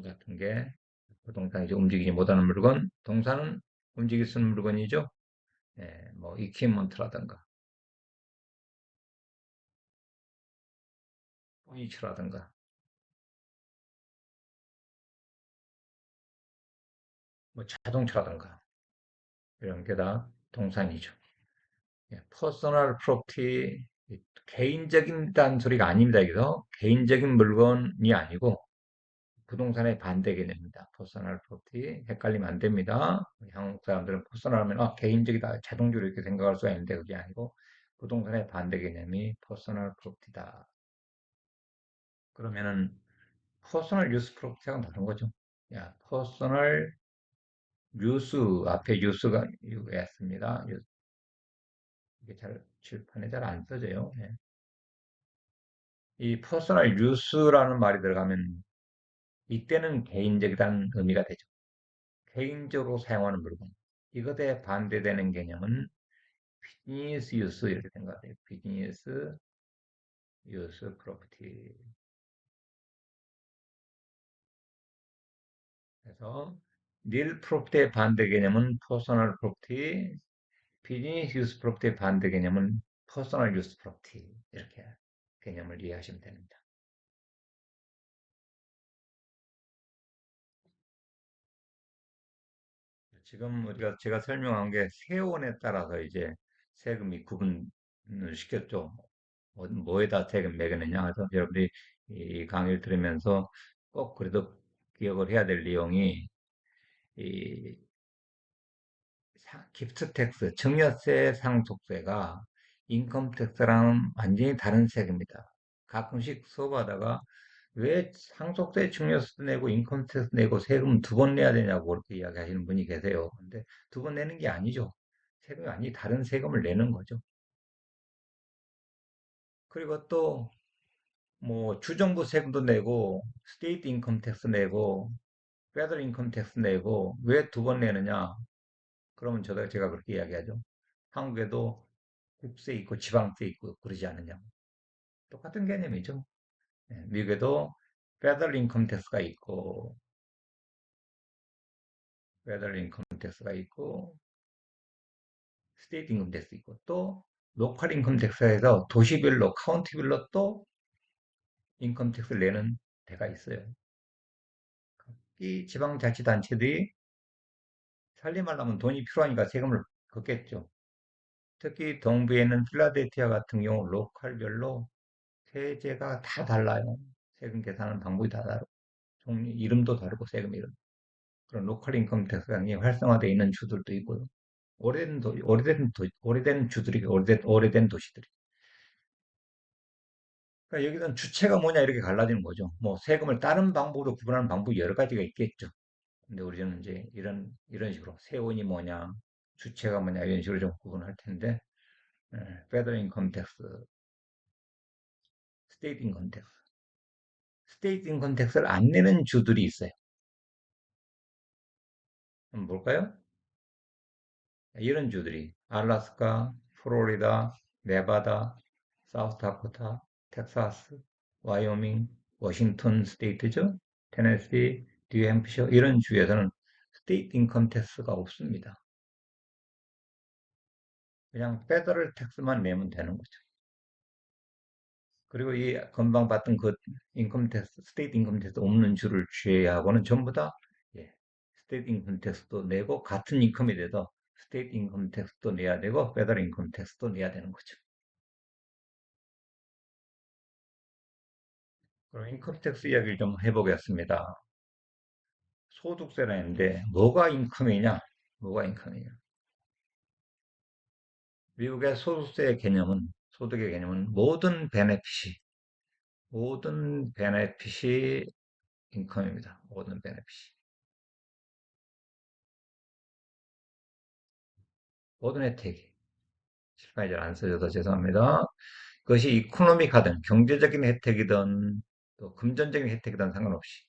같은 게 부동산이 이제 움직이지 못하는 물건, 동산은 움직일 수 있는 물건이죠. 예, 뭐 이퀴먼트라든가 포니처라든가 뭐 자동차라든가 이런 게 다 동산이죠. 예, 퍼스널 프로퍼티 개인적인 단 소리가 아닙니다. 여기서 개인적인 물건이 아니고 부동산의 반대 개념입니다. 퍼스널 프로퍼티 헷갈리면 안 됩니다. 한국 사람들은 퍼스널 하면 개인적이다 자동적으로 이렇게 생각할 수가 있는데 그게 아니고 부동산의 반대 개념이 퍼스널 프로퍼티다. 그러면은 퍼스널 유스 프로퍼티랑 다른 거죠. 야, 퍼스널 유스 앞에 유스가 있습니다. 이게 잘 칠판에 잘 안 써져요. 예. 이 퍼스널 유스라는 말이 들어가면 이때는 개인적이라는 의미가 되죠. 개인적으로 사용하는 물건. 이것에 반대되는 개념은 비즈니스 유스 이렇게 된 것 같아요. 비즈니스 유스 프로퍼티. 그래서 릴 프로퍼티의 반대 개념은 퍼스널 프로퍼티, 비즈니스 유스 프로퍼티의 반대 개념은 퍼스널 유스 프로퍼티 이렇게 개념을 이해하시면 됩니다. 지금 우리가 제가 설명한 게 세원에 따라서 이제 세금이 구분을 시켰죠. 뭐에다 세금 매기느냐 해서 여러분들이 이 강의를 들으면서 꼭 그래도 기억을 해야 될 내용이 이 기프트 텍스, 증여세 상속세가 인컴 텍스랑 완전히 다른 세금이다. 가끔씩 수업하다가 왜 상속세 증여세 내고 인컴 텍스 내고 세금 두 번 내야 되냐고 그렇게 이야기하시는 분이 계세요. 근데 두 번 내는 게 아니죠. 세금이 아니 다른 세금을 내는 거죠. 그리고 또 뭐 주정부 세금도 내고 스테이트 인컴 텍스 내고 페더럴 인컴 텍스 내고 왜 두 번 내느냐? 그러면 제가 그렇게 이야기하죠. 한국에도 국세 있고 지방세 있고 그러지 않느냐? 똑같은 개념이죠. 예, 미국에도 페더럴 인컴 텍스가 있고 페더럴 인컴 텍스가 있고 스테이트 인컴 텍스 있고 또 로컬 인컴 텍스에서 도시별로 카운티별로 또 인컴 텍스를 내는 데가 있어요. 이 지방자치단체들이 살림하려면 돈이 필요하니까 세금을 걷겠죠. 특히 동부에 있는 필라델피아 같은 경우 로컬별로 세제가 다 달라요. 세금 계산하는 방법이 다 다르고 종류 이름도 다르고 세금 이름. 그런 로컬 인컴 텍스가 굉장히 활성화되어 있는 주들도 있고요. 오래된 주들이 오래된 도시들이. 그러니까 여기서는 주체가 뭐냐 이렇게 갈라지는 거죠. 뭐 세금을 다른 방법으로 구분하는 방법이 여러 가지가 있겠죠. 근데 우리는 이제 이런 식으로 세원이 뭐냐, 주체가 뭐냐 이런 식으로 좀 구분할 텐데, 페더럴 인컴 텍스, 스테이트 인컴 텍스, 스테이트 인컴 텍스를 안 내는 주들이 있어요. 그럼 뭘까요? 이런 주들이 알라스카, 플로리다, 네바다, 사우스다코타, 텍사스, 와이오밍, 워싱턴 스테이트죠. 테네시, 뉴햄프셔 이런 주에서는 스테이트 인컴 텍스가 없습니다. 그냥 페더럴 텍스만 내면 되는 거죠. 그리고 이 금방 봤던 그 인컴 텍스, 스테이트 인컴 텍스 없는 주를 제외하고는 전부 다 예, 스테이트 인컴 텍스도 내고 같은 인컴이 돼도 스테이트 인컴 텍스도 내야 되고 페더럴 인컴 텍스도 내야 되는 거죠. 그럼 인컴 텍스 이야기를 좀 해보겠습니다. 소득세라는데 뭐가 인컴이냐? 뭐가 인컴이냐? 미국의 소득세의 개념은 소득의 개념은 모든 베네핏이 인컴입니다. 모든 베네핏이. 모든 혜택이. 실판이 잘 안 써져서 죄송합니다. 그것이 이코노믹하든 경제적인 혜택이든 또 금전적인 혜택이든 상관없이.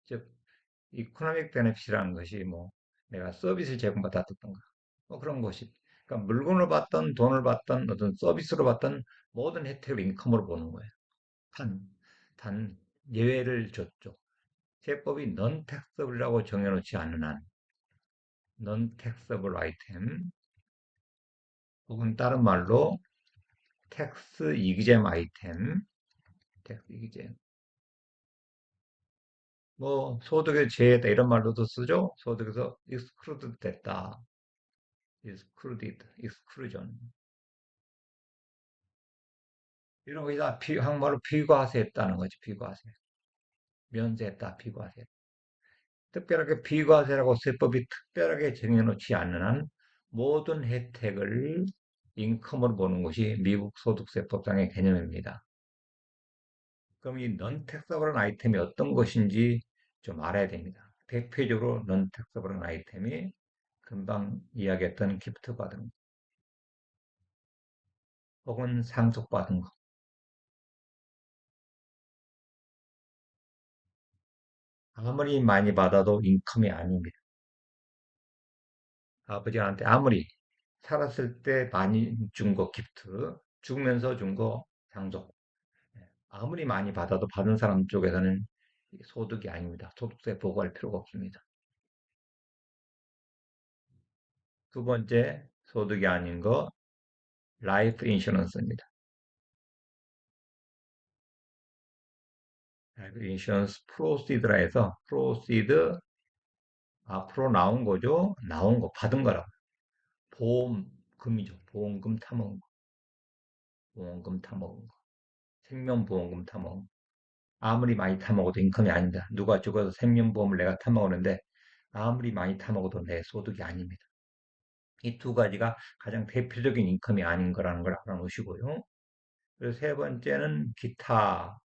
즉, 이코노믹 베네핏이라는 것이 뭐 내가 서비스 제공받았던가 뭐 그런 것이. 그러니까 물건을 받던 돈을 받던 어떤 서비스로 받던 모든 혜택을 인컴으로 보는 거예요. 단, 단 예외를 줬죠. 세법이 non taxable이라고 정해놓지 않는 한 non taxable 아이템 혹은 다른 말로 텍스 이기잼 아이템, 텍스 이기잼. 뭐 소득의 제외다 이런 말로도 쓰죠. 소득에서 exclude 됐다. excluded, exclusion. 이런 거 다 한국말로 비과세했다는 거지. 비과세. 면세했다. 비과세. 특별하게 비과세라고 세법이 특별하게 정해놓지 않는 한 모든 혜택을 인컴으로 보는 것이 미국 소득세법상의 개념입니다. 그럼 이 non-taxable 아이템이 어떤 것인지 좀 알아야 됩니다. 대표적으로 non-taxable 아이템이 금방 이야기했던 기프트 받은 거, 혹은 상속받은 거. 아무리 많이 받아도 인컴이 아닙니다. 아버지한테 아무리 살았을 때 많이 준 거 기프트, 죽으면서 준 거 상속. 아무리 많이 받아도 받은 사람 쪽에서는 소득이 아닙니다. 소득세 보고할 필요가 없습니다. 두 번째, 소득이 아닌 거, 라이프 인슈런스입니다. 라이프 인슈런스 프로시드라 해서, 프로시드, 앞으로 나온 거죠. 나온 거, 받은 거라고. 보험금이죠. 보험금 타먹은 거. 보험금 타먹은 거. 생명보험금 타먹은 거. 아무리 많이 타먹어도 인컴이 아닙니다. 누가 죽어서 생명보험을 내가 타먹었는데, 아무리 많이 타먹어도 내 소득이 아닙니다. 이 두 가지가 가장 대표적인 인컴이 아닌 거라는 걸 알아놓으시고요. 그리고 세 번째는 기타.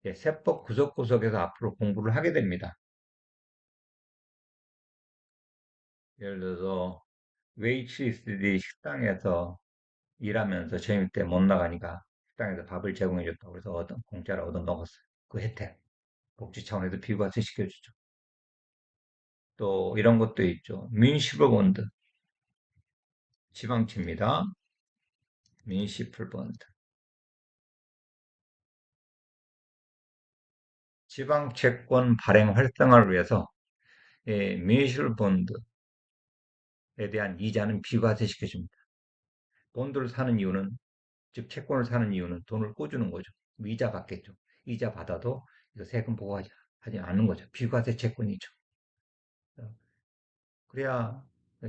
예, 세법 구석구석에서 앞으로 공부를 하게 됩니다. 예를 들어서 웨이트리스들이 식당에서 일하면서 점심 때 못 나가니까 식당에서 밥을 제공해 줬다고 그래서 공짜로 얻어 먹었어요. 그 혜택. 복지 차원에서 비과세 시켜주죠. 또 이런 것도 있죠. 뮤니시퍼 본드. 지방채입니다. 뮤니시플 본드. 지방 채권 발행 활성화를 위해서 뮤니시플 본드에 대한 이자는 비과세 시켜줍니다. 본드를 사는 이유는, 즉 채권을 사는 이유는 돈을 꿔주는 거죠. 이자 받겠죠. 이자 받아도 이거 세금 보고하지 않는 거죠. 비과세 채권이죠. 그래야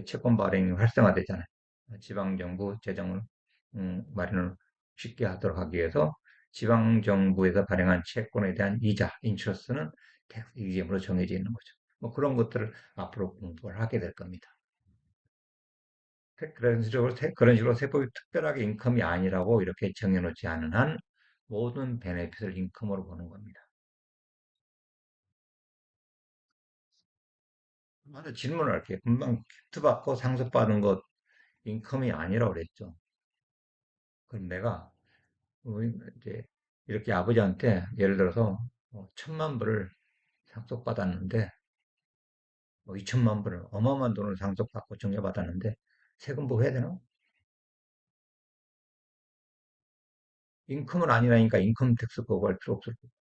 채권 발행이 활성화되잖아요. 지방정부 재정을 마련을 쉽게 하도록 하기 위해서 지방정부에서 발행한 채권에 대한 이자, 인트러스는 텍스 이점으로 정해져 있는 거죠. 뭐 그런 것들을 앞으로 공부를 하게 될 겁니다. 그런 식으로 세법이 특별하게 인컴이 아니라고 이렇게 정해놓지 않은 한 모든 베네핏을 인컴으로 보는 겁니다. 먼저 질문을 할게요. 금방 큐트 받고 상속받은 것 인컴이 아니라고 그랬죠. 그럼 내가 이제 이렇게 아버지한테 예를 들어서 1,000만 불을 상속받았는데 2천만 불을 어마어마한 돈을 상속받고 증여받았는데 세금 보호해야 되나? 인컴은 아니라니까 인컴 텍스 보고할 필요 없을 거고.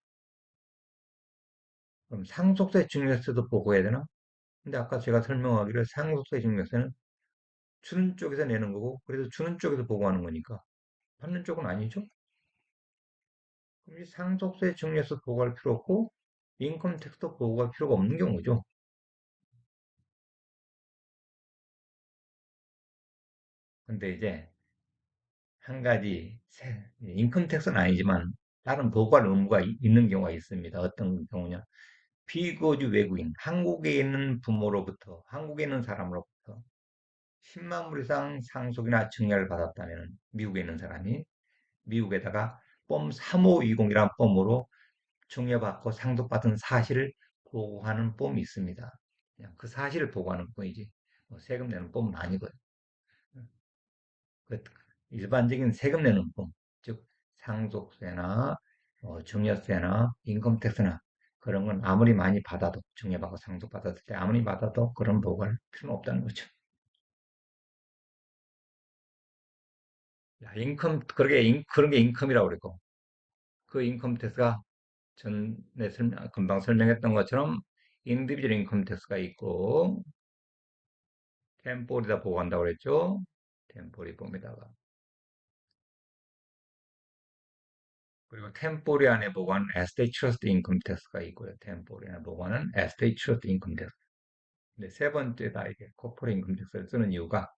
그럼 상속세 증여세도 보고해야 되나? 근데 아까 제가 설명하기를 상속세 증여세는 주는 쪽에서 내는 거고 그래도 주는 쪽에서 보고하는 거니까 받는 쪽은 아니죠? 그럼 이 상속세 증여세 보고할 필요 없고 인컴 텍스도 보고할 필요가 없는 경우죠. 근데 이제 한 가지 인컴 텍스는 아니지만 다른 보고할 의무가 있는 경우가 있습니다. 어떤 경우냐? 비거주 외국인, 한국에 있는 부모로부터, 한국에 있는 사람으로부터 10만 불 이상 상속이나 증여를 받았다면 미국에 있는 사람이 미국에다가 폼 3520이라는 폼으로 증여받고 상속받은 사실을 보고하는 폼이 있습니다. 그냥 그 사실을 보고하는 폼이지 뭐 세금 내는 폼은 아니고요. 그 일반적인 세금 내는 법, 즉 상속세나 증여세나 인컴택스나 그런 건 아무리 많이 받아도 증여받고 상속받았을 때 아무리 받아도 그런 보고할 필요는 없다는 거죠. 야, 그런 게 인컴이라고 그러고 그 인컴 텍스가 전에 금방 설명했던 것처럼 인디비주얼 인컴 텍스가 있고 템포리다 보고한다고 그랬죠. 템포리 봄에다가 그리고 템포리 안에 보고하는 에스테이트 트러스트 인컴 텍스가 있고요. 템포리 안에 보고하는 에스테이트 트러스트 인컴 텍스. 근데 세 번째다 이게 코퍼레 인컴 텍스를 쓰는 이유가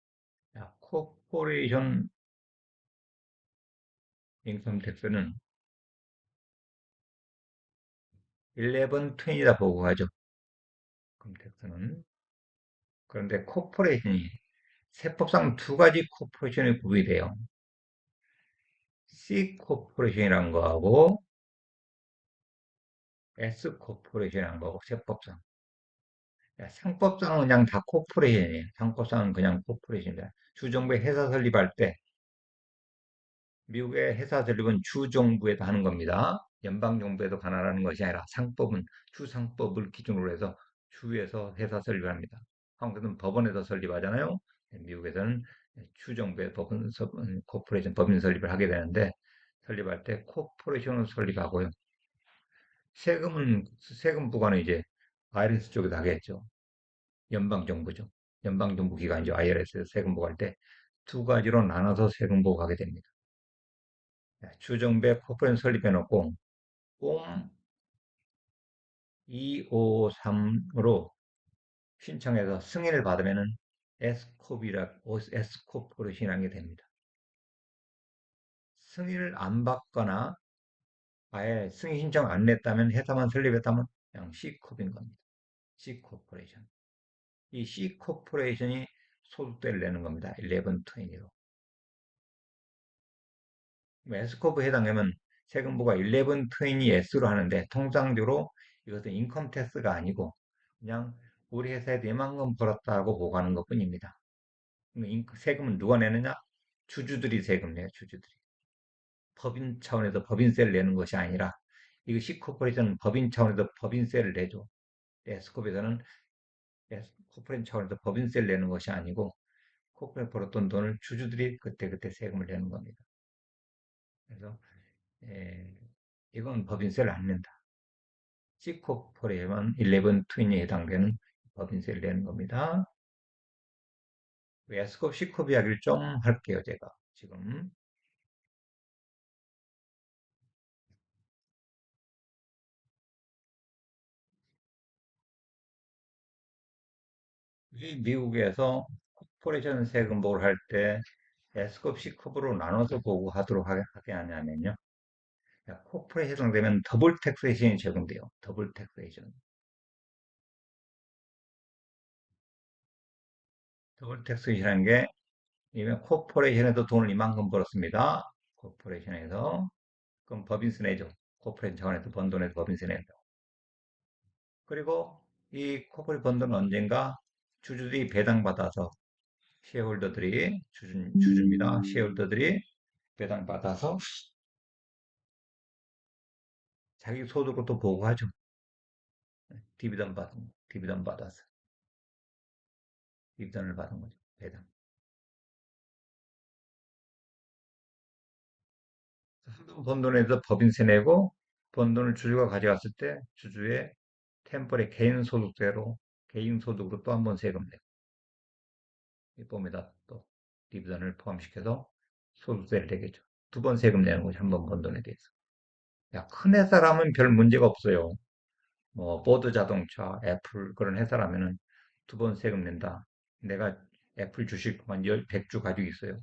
코퍼레이션 인컴 텍스는 1120다 보고하죠. 인컴 텍스는. 그런데 코퍼레이션이 세법상 두 가지 코퍼레이션이 구분이 돼요. C 코퍼레이션이라는 거하고 S 코퍼레이션이라는 거하고 세법상. 상법상은 그냥 다 코퍼레이션이에요. 상법상은 그냥 코퍼레이션이다. 주정부의 회사 설립할 때 미국의 회사 설립은 주정부에도 하는 겁니다. 연방정부에도 관할하는 것이 아니라 상법은 주상법을 기준으로 해서 주에서 회사 설립을 합니다. 한국에서는 법원에서 설립하잖아요. 미국에서는 주정부의 코퍼레이션 법인 설립을 하게 되는데 설립할 때 코퍼레이션을 설립하고요. 세금 부과는 이제 IRS 쪽에서 하겠죠. 연방정부죠. 연방정부 기관이죠. IRS에서 세금 보고할 때 두 가지로 나눠서 세금 보고하게 됩니다. 주정부에 코퍼레이션 설립해놓고 폼 253으로 신청해서 승인을 받으면은 S코퍼레이션이라는 게 됩니다. 승인을 안 받거나 아예 승인 신청 안 냈다면 회사만 설립했다면 그냥 C코퍼인 겁니다. C코퍼레이션. 이 C코퍼레이션이 소득세를 내는 겁니다. 1120로. S코퍼에 해당하면 세금부가 1120S로 하는데 통상적으로 이것은 인컴 텍스가 아니고 그냥 우리 회사에서 이만큼 벌었다고 보고하는 것 뿐입니다. 세금은 누가 내느냐? 주주들이 세금 내요, 주주들이. 법인 차원에서 법인세를 내는 것이 아니라, 이거 C코퍼레이션은 법인 차원에서 법인세를 내죠. S코업에서는 코퍼레이션 차원에서 법인세를 내는 것이 아니고, 코퍼레이션 벌었던 돈을 주주들이 그때그때 세금을 내는 겁니다. 그래서, 에, 이건 법인세를 안 낸다. C코퍼레이션 11 트윈에 해당되는 법인세를 내는 겁니다. S컵, C컵 이야기를 좀 할게요, 제가. 지금. 이 미국에서 코퍼레이션 세금보를 할 때 S컵, C컵으로 나눠서 보고하도록 하게 하냐면요. 코퍼레이션 해당되면 더블 텍세이션이 적용돼요. 더블 텍세이션. 더블 텍세이션이라는 게, 이면 코퍼레이션에도 돈을 이만큼 벌었습니다. 코퍼레이션에서. 그럼 법인세 내죠. 코퍼레이션 차원에서 번 돈에서 법인세 내죠. 그리고 이 코퍼레이션 번 돈은 언젠가 주주들이 배당받아서, 주주입니다. 쉐어홀더들이 배당받아서 자기 소득으로 또 보고하죠. 디비전 받아서. 디비전을 받은 거죠. 배당. 한번 번 돈에서 법인세 내고, 번 돈을 주주가 가져갔을 때 주주의 템por의 개인 소득세로, 개인 소득으로 또 한 번 세금 내고, 이 봄에다 또 디비전을 포함시켜서 소득세를 내겠죠. 두 번 세금 내는 거죠. 한 번 번 돈에 대해서. 야, 큰 회사라면 별 문제가 없어요. 뭐 포드 자동차, 애플 그런 회사라면은 두 번 세금 낸다. 내가 애플 주식 한 100주 가지고 있어요.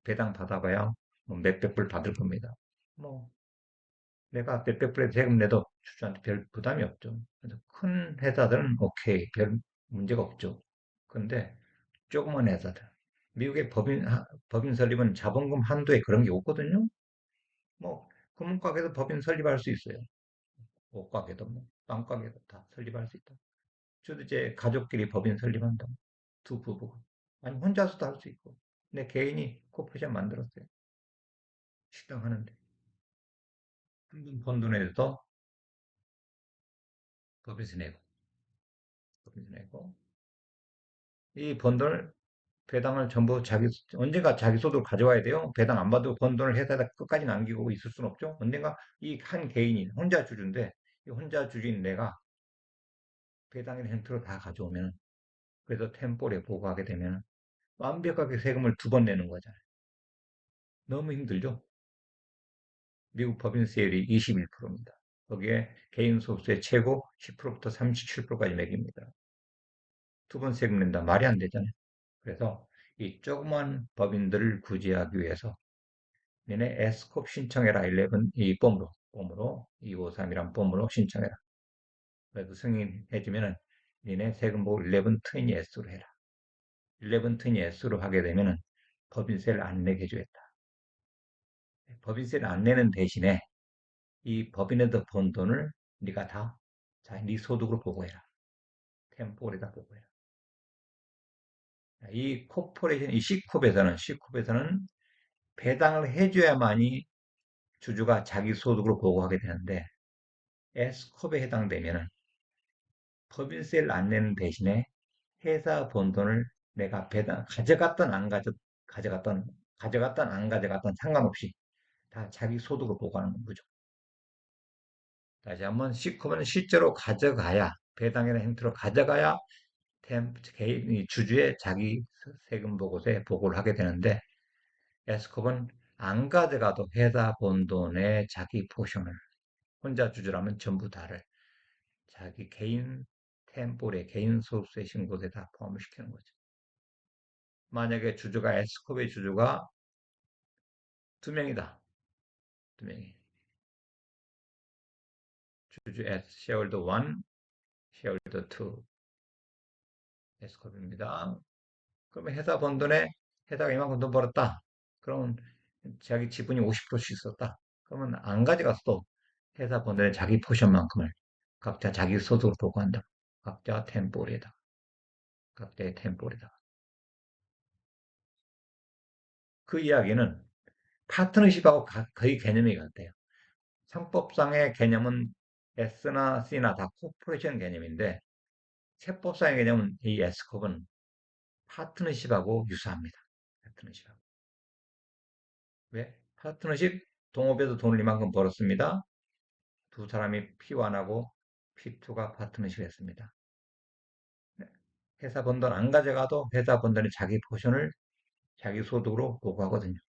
배당 받아봐야 뭐 몇백 불 받을 겁니다. 뭐 내가 몇백 불에 세금 내도 주주한테 별 부담이 없죠. 그래서 큰 회사들은 오케이, 별 문제가 없죠. 근데 조그만 회사들, 미국의 법인 설립은 자본금 한도에 그런 게 없거든요. 뭐 금융가게도 법인 설립할 수 있어요. 옷가게도 뭐 빵가게도 다 설립할 수 있다. 저도 이제 가족끼리 법인 설립한다. 두 부부가. 아니, 혼자서도 할 수 있고. 내 개인이 코퍼레이션 만들었어요. 식당 하는데. 한 번 번 돈에 대해서 법인세 내고, 법인세 내고. 이 번 돈을, 배당을 전부 언젠가 자기 소득으로 가져와야 돼요. 배당 안 받고 번 돈을 회사에다 끝까지 남기고 있을 수는 없죠. 언젠가 이 한 개인이, 혼자 주주인데, 이 혼자 주주인 내가 배당의 형태로 다 가져오면, 그래서 템포에 보고하게 되면, 완벽하게 세금을 두 번 내는 거잖아요. 너무 힘들죠? 미국 법인세율이 21%입니다. 거기에 개인 소득세 최고 10%부터 37%까지 매깁니다. 두 번 세금 낸다. 말이 안 되잖아요. 그래서 이 조그만 법인들을 구제하기 위해서 니네 S컵 신청해라. 11, 이 봄으로 253이란 봄으로 신청해라. 그래서 승인해주면은 니네 세금 보고 11 트윈이 S로 해라. 11 트윈이 S로 하게 되면은 법인세를 안 내게 해주겠다. 법인세를 안 내는 대신에 이 법인에서 번 돈을 네가 다, 자, 네 소득으로 보고해라. 템포에다 보고해라. 이 C컵에서는 배당을 해줘야만이 주주가 자기 소득으로 보고하게 되는데, S컵에 해당되면은 법인세를 안 내는 대신에 회사 번 돈을 내가 배당, 가져갔던 안 가져갔던 상관없이 다 자기 소득으로 보고하는 거죠. 다시 한번 C컵은 실제로 가져가야, 배당이라는 형태로 가져가야 개인 주주의 자기 세금 보고서에 보고를 하게 되는데, S컵은 안 가져가도 회사 번 돈의 자기 포션을, 혼자 주주라면 전부 다를 자기 개인 템포에, 개인 소득세 신고서에 다 포함을 시키는 거죠. 만약에 S컵의 주주가 두 명이다. 두 명이. 주주 S, 쉐어홀더 1, 쉐어홀더 2. S컵입니다. 그러면 회사 번 돈에 회사가 이만큼 돈 벌었다. 그러면 자기 지분이 50%씩 있었다. 그러면 안 가져갔어도 회사 번 돈에 자기 포션만큼을 각자 자기 소득으로 보고한다. 각자 템포에다. 각자의 템포에다. 그 이야기는 파트너십하고 거의 개념이 같아요. 상법상의 개념은 S나 C나 다 코퍼레이션 개념인데 세법상의 개념은 이 S컵은 파트너십하고 유사합니다. 파트너십하고. 왜? 파트너십 동업에서 돈을 이만큼 벌었습니다. 두 사람이 P1하고 P2가 파트너십 했습니다. 네. 회사 번 돈 안 가져가도 회사 번 돈이 자기 포션을 자기 소득으로 보고하거든요.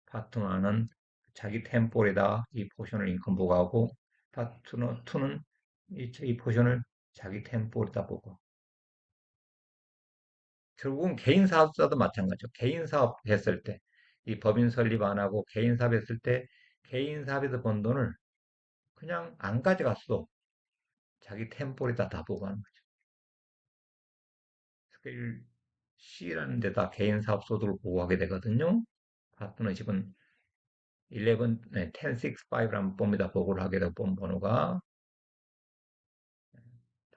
파트너는 자기 템포에다 이 포션을 인컴 보고하고 파트너 2는 이 포션을 자기 템포에다 보고 결국은 개인 사업자도 마찬가지죠. 개인 사업 했을 때 이 법인 설립 안 하고 개인 사업 했을 때 개인 사업에서 번 돈을 그냥 안 가져갔어. 자기 템포에다 다 보고하는 거죠. 스케일 C라는 데다 개인 사업 소득을 보고하게 되거든요. 파트너십은 11, 10, 6, 5라는 봅니다. 보고를 하게 되고 본 번호가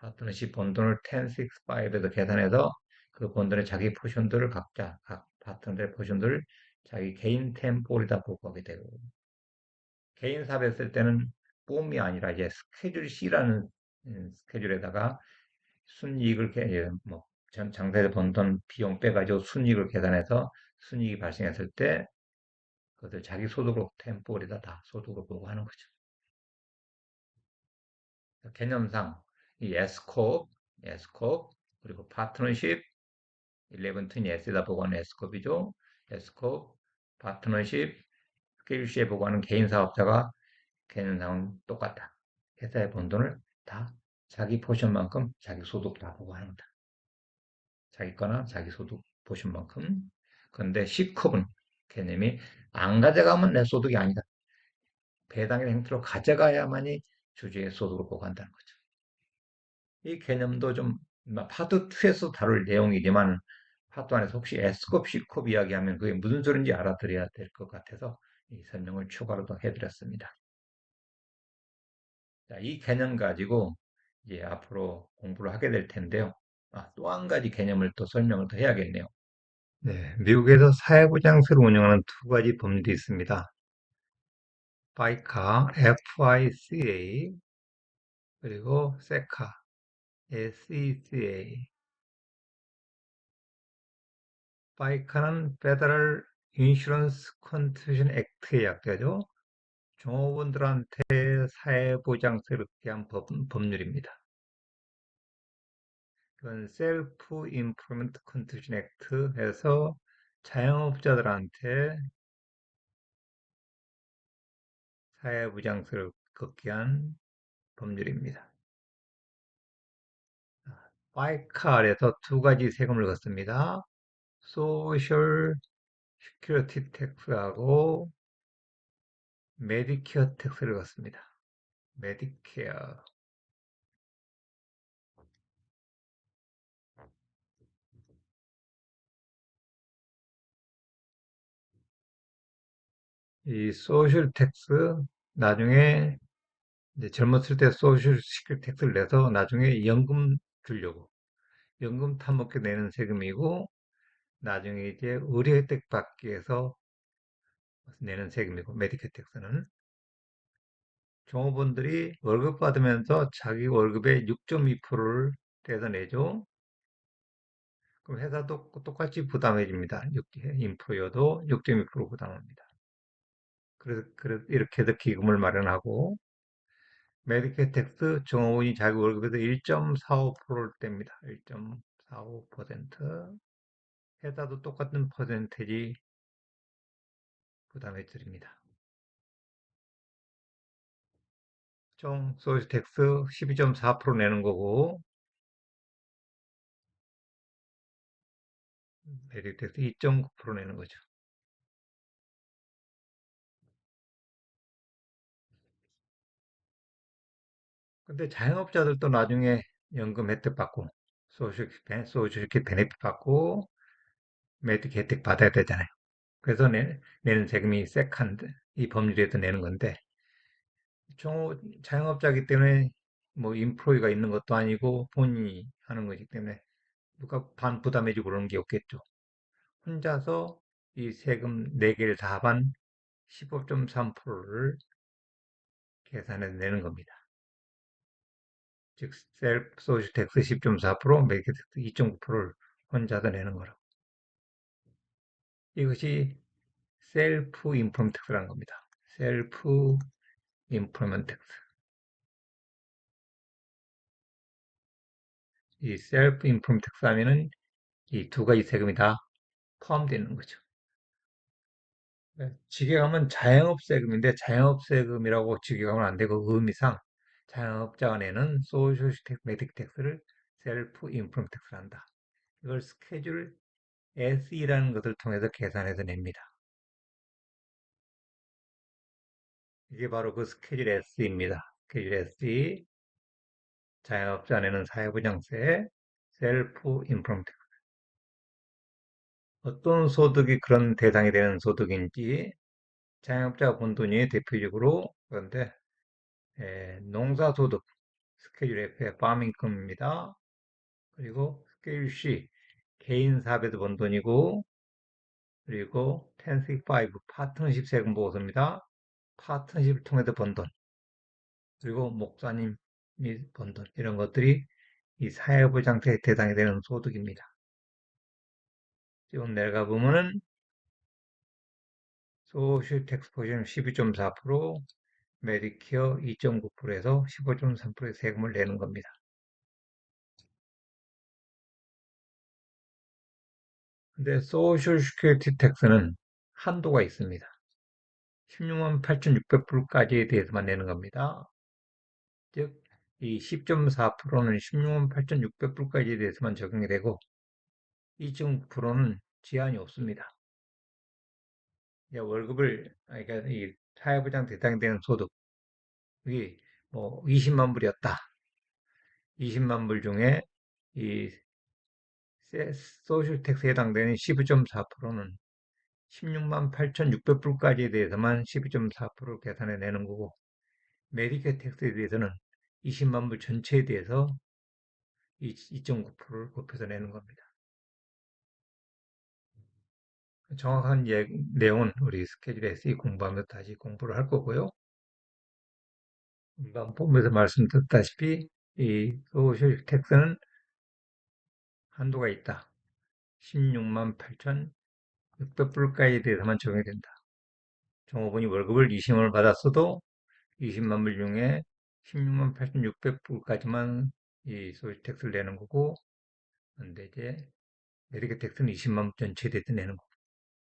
파트너십 번돈을 10, 6, 5에서 계산해서 그 번돈의 자기 포션들을 각자 각 파트너의 포션들을 자기 개인 템포에다 보고하게 되고 개인 사업 했을 때는 뽐이 아니라 이제 스케줄 C라는 스케줄에다가 순이익을 뭐 장사에서 번 돈 비용 빼가지고 순이익을 계산해서 순이익이 발생했을 때 그것을 자기 소득으로 템포에다 다 소득으로 보고 하는 거죠. 개념상 이 S컵 그리고 파트너십 11튼 S에다 보고하는 S컵이죠. S컵 파트너십 스케일시에 보고하는 개인 사업자가 개념상은 똑같다. 회사에 번 돈을 다 자기 포션만큼 자기 소득 다 보고하는 거다. 자기 거나 자기 소득 포션만큼. 그런데 C컵은 개념이 안 가져가면 내 소득이 아니다. 배당의 형태로 가져가야만이 주주의 소득을 보고한다는 거죠. 이 개념도 좀 파트 2에서 다룰 내용이지만 파트 1에서 혹시 S컵, C컵 이야기하면 그게 무슨 소리인지 알아들어야 될 것 같아서 이 설명을 추가로 더 해드렸습니다. 자, 이 개념 가지고 이제 앞으로 공부를 하게 될 텐데요. 또 한 가지 개념을 또 설명을 더 해야겠네요. 네, 미국에서 사회보장서를 운영하는 두 가지 법률이 있습니다. FICA, FICA, 그리고 SECA, SECA. FICA는 Federal Insurance Contribution Act의 약자죠. 종업원들한테 사회보장세를 대한 법률입니다. 이건 Self Employment Contribution Act에서 자영업자들한테 사회보장세를 걷게 한 법률입니다. FICA 아래서 두 가지 세금을 걷습니다. Social Security Tax하고 Medicare Tax를 걷습니다. Medicare. 이 소셜 텍스 나중에 이제 젊었을 때 소셜 시큐리티 텍스를 내서 나중에 연금 주려고 연금 타먹게 내는 세금이고 나중에 이제 의료 혜택 받기 위해서 내는 세금이고 메디케 텍스는 종업원들이 월급 받으면서 자기 월급의 6.2%를 떼서 내죠. 그럼 회사도 똑같이 부담해 줍니다. 인프로여도 6.2% 부담합니다. 그래서 이렇게 해서 기금을 마련하고 메디케 텍스 종업원이 자기 월급에서 1.45%를 뗍니다. 1.45%. 회사도 똑같은 퍼센테이지 부담해 드립니다. 총 소비스 텍스 12.4% 내는 거고 메디케 텍스 2.9% 내는 거죠. 근데 자영업자들도 나중에 연금 혜택 받고 소셜 베네핏 받고 메디케 혜택 받아야 되잖아요. 그래서 내는 세금이 세컨드 이 법률에서 내는 건데 자영업자이기 때문에 뭐 인프로이가 있는 것도 아니고 본인이 하는 거기 때문에 누가 반 부담해주고 그러는 게 없겠죠. 혼자서 이 세금 4개를 다 합한 15.3%를 계산해 내는 겁니다. 즉, 셀프 소셜 텍스 10.4%, 메디케이 텍스 2.9%를 혼자 다 내는 거라고. 이것이 셀프 인플레먼트 텍스라는 겁니다. 셀프 인플레먼트 텍스. 이 셀프 인플레먼트 텍스 하면은 이 두 가지 세금이 다 포함되는 거죠. 직역하면 자영업 세금인데 자영업 세금이라고 직역하면 안 되고 의미상 자영업자가 내는 소셜 메딕 텍스를 셀프 인플레먼트 텍스를 한다. 이걸 스케줄 SE라는 것을 통해서 계산해서 냅니다. 이게 바로 그 스케줄 S입니다. 스케줄 SE, 자영업자 내는 사회보장세, 셀프 인플레먼트 텍스. 어떤 소득이 그런 대상이 되는 소득인지 자영업자가 번 돈이 대표적으로 그런데 농사소득 스케줄 F의 파밍금입니다. 그리고 스케줄 C 개인 사업에서 번 돈이고 그리고 10C5 파트너십 세금 보고서입니다. 파트너십을 통해서 번 돈. 그리고 목사님이 번 돈. 이런 것들이 이 사회보장세 대상이 되는 소득입니다. 지금 내가 보면은 소셜 텍스 포션 12.4%, 메디케어 2.9%에서 15.3%의 세금을 내는 겁니다. 근데 소셜 시큐리티 텍스는 한도가 있습니다. 16만 8,600불까지에 대해서만 내는 겁니다. 즉, 이 10.4%는 16만 8,600불까지에 대해서만 적용이 되고 2.9%는 제한이 없습니다. 월급을, 그러니까 이 사회보장 대상이 되는 소득이 뭐 20만 불이었다. 20만 불 중에 이 소셜 텍스에 해당되는 12.4%는 16만 8,600불까지에 대해서만 12.4%를 계산해 내는 거고 메디케어 텍스에 대해서는 20만 불 전체에 대해서 2.9%를 곱해서 내는 겁니다. 정확한 내용은 우리 스케줄 SE 공부하면서 다시 공부를 할 거고요. 보면서 말씀드렸다시피 이 소셜 텍스는 한도가 있다. 16만 8,600불까지에 대해서만 적용이 된다. 종업원이 월급을 20만 원을 받았어도 20만 불 중에 16만 8,600불까지만 이 소셜 텍스를 내는 거고 근데 이제 메디케 텍스는 20만 불 전체에 대해서 내는 거고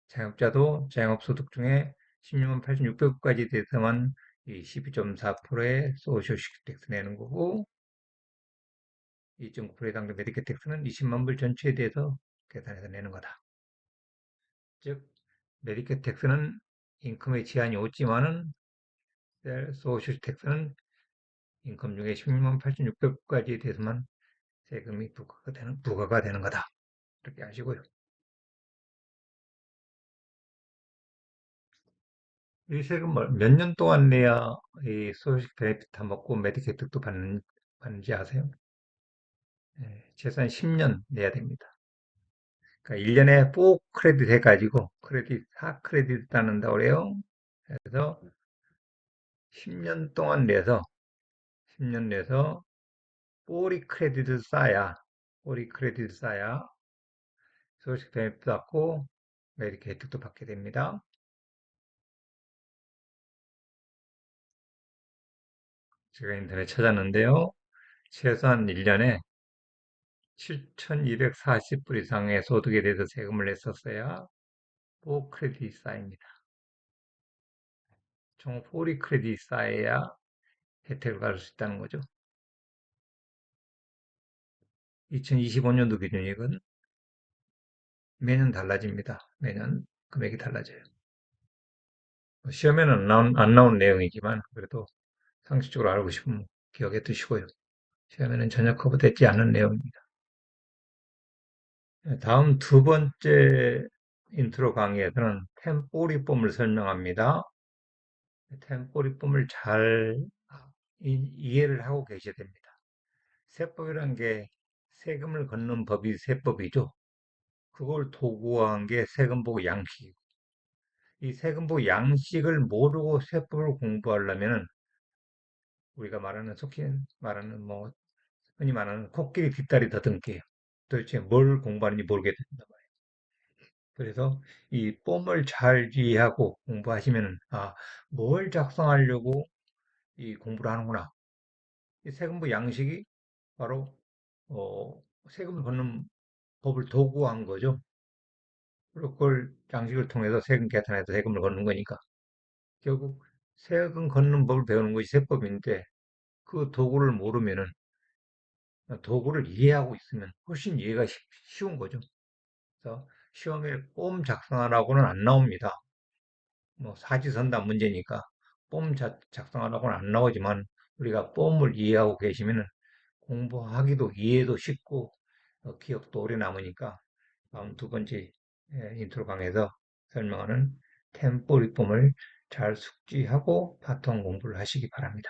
자영업자도 자영업소득 중에 16만 8,600불까지 대해서만 이 12.4%의 소셜 텍스 내는 거고 2.9%에 해당되는 메디케 텍스는 20만 불 전체에 대해서 계산해서 내는 거다. 즉 메디케 텍스는 인컴의 제한이 없지만은 소셜 텍스는 인컴 중에 16만 8,600불까지에 대해서만 세금이 부과가 되는 거다. 이렇게 아시고요. 이 세금 몇 년 동안 내야 이 소식 베네핏 다 먹고 메디케이 득도 받는지 아세요? 최소한 10년 내야 됩니다. 그러니까 1년에 4 크레딧 해가지고 크레딧 4 크레딧 따는다고 그래요. 그래서 10년 동안 내서 10년 내서 4 크레딧을 쌓아야 4 크레딧을 쌓아야 소식 베네핏 받고 메디케이 득도 받게 됩니다. 제가 인터넷 찾았는데요. 최소한 1년에 7,240불 이상의 소득에 대해서 세금을 냈었어야 4 크레딧이 쌓입니다. 총 4 크레딧이 쌓여야 혜택을 받을 수 있다는 거죠. 2025년도 기준액은 매년 달라집니다. 매년 금액이 달라져요. 시험에는 안 나온 내용이지만 그래도 상식적으로 알고 싶으면 기억해 두시고요. 시험에는 전혀 커버되지 않은 내용입니다. 다음 두 번째 인트로 강의에서는 템포리폼을 설명합니다. 템포리폼을 잘 이해를 하고 계셔야 됩니다. 세법이란 게 세금을 걷는 법이 세법이죠. 그걸 도구화한 게 세금보고 양식. 이 세금보고 양식을 모르고 세법을 공부하려면은 우리가 말하는 속히 말하는 뭐 흔히 말하는 코끼리 뒷다리 더듬기. 도대체 뭘 공부하는지 모르게 된다 말이에요. 그래서 이 뽐을 잘 이해하고 공부하시면은 뭘 작성하려고 이 공부를 하는구나. 이 세금부 양식이 바로 세금을 걷는 법을 도구화한 거죠. 그리고 그걸 양식을 통해서 세금 계산해서 세금을 걷는 거니까 결국 세금 걷는 법을 배우는 것이 세법인데 그 도구를 모르면은 도구를 이해하고 있으면 훨씬 이해가 쉬운 거죠. 그래서 시험에 뽐 작성하라고는 안 나옵니다. 뭐 사지선다 문제니까 뽐 작성하라고는 안 나오지만 우리가 뽐을 이해하고 계시면은 공부하기도 이해도 쉽고 기억도 오래 남으니까 다음 두 번째 인트로 강에서 설명하는 템포 리폼을 잘 숙지하고 바통 공부를 하시기 바랍니다.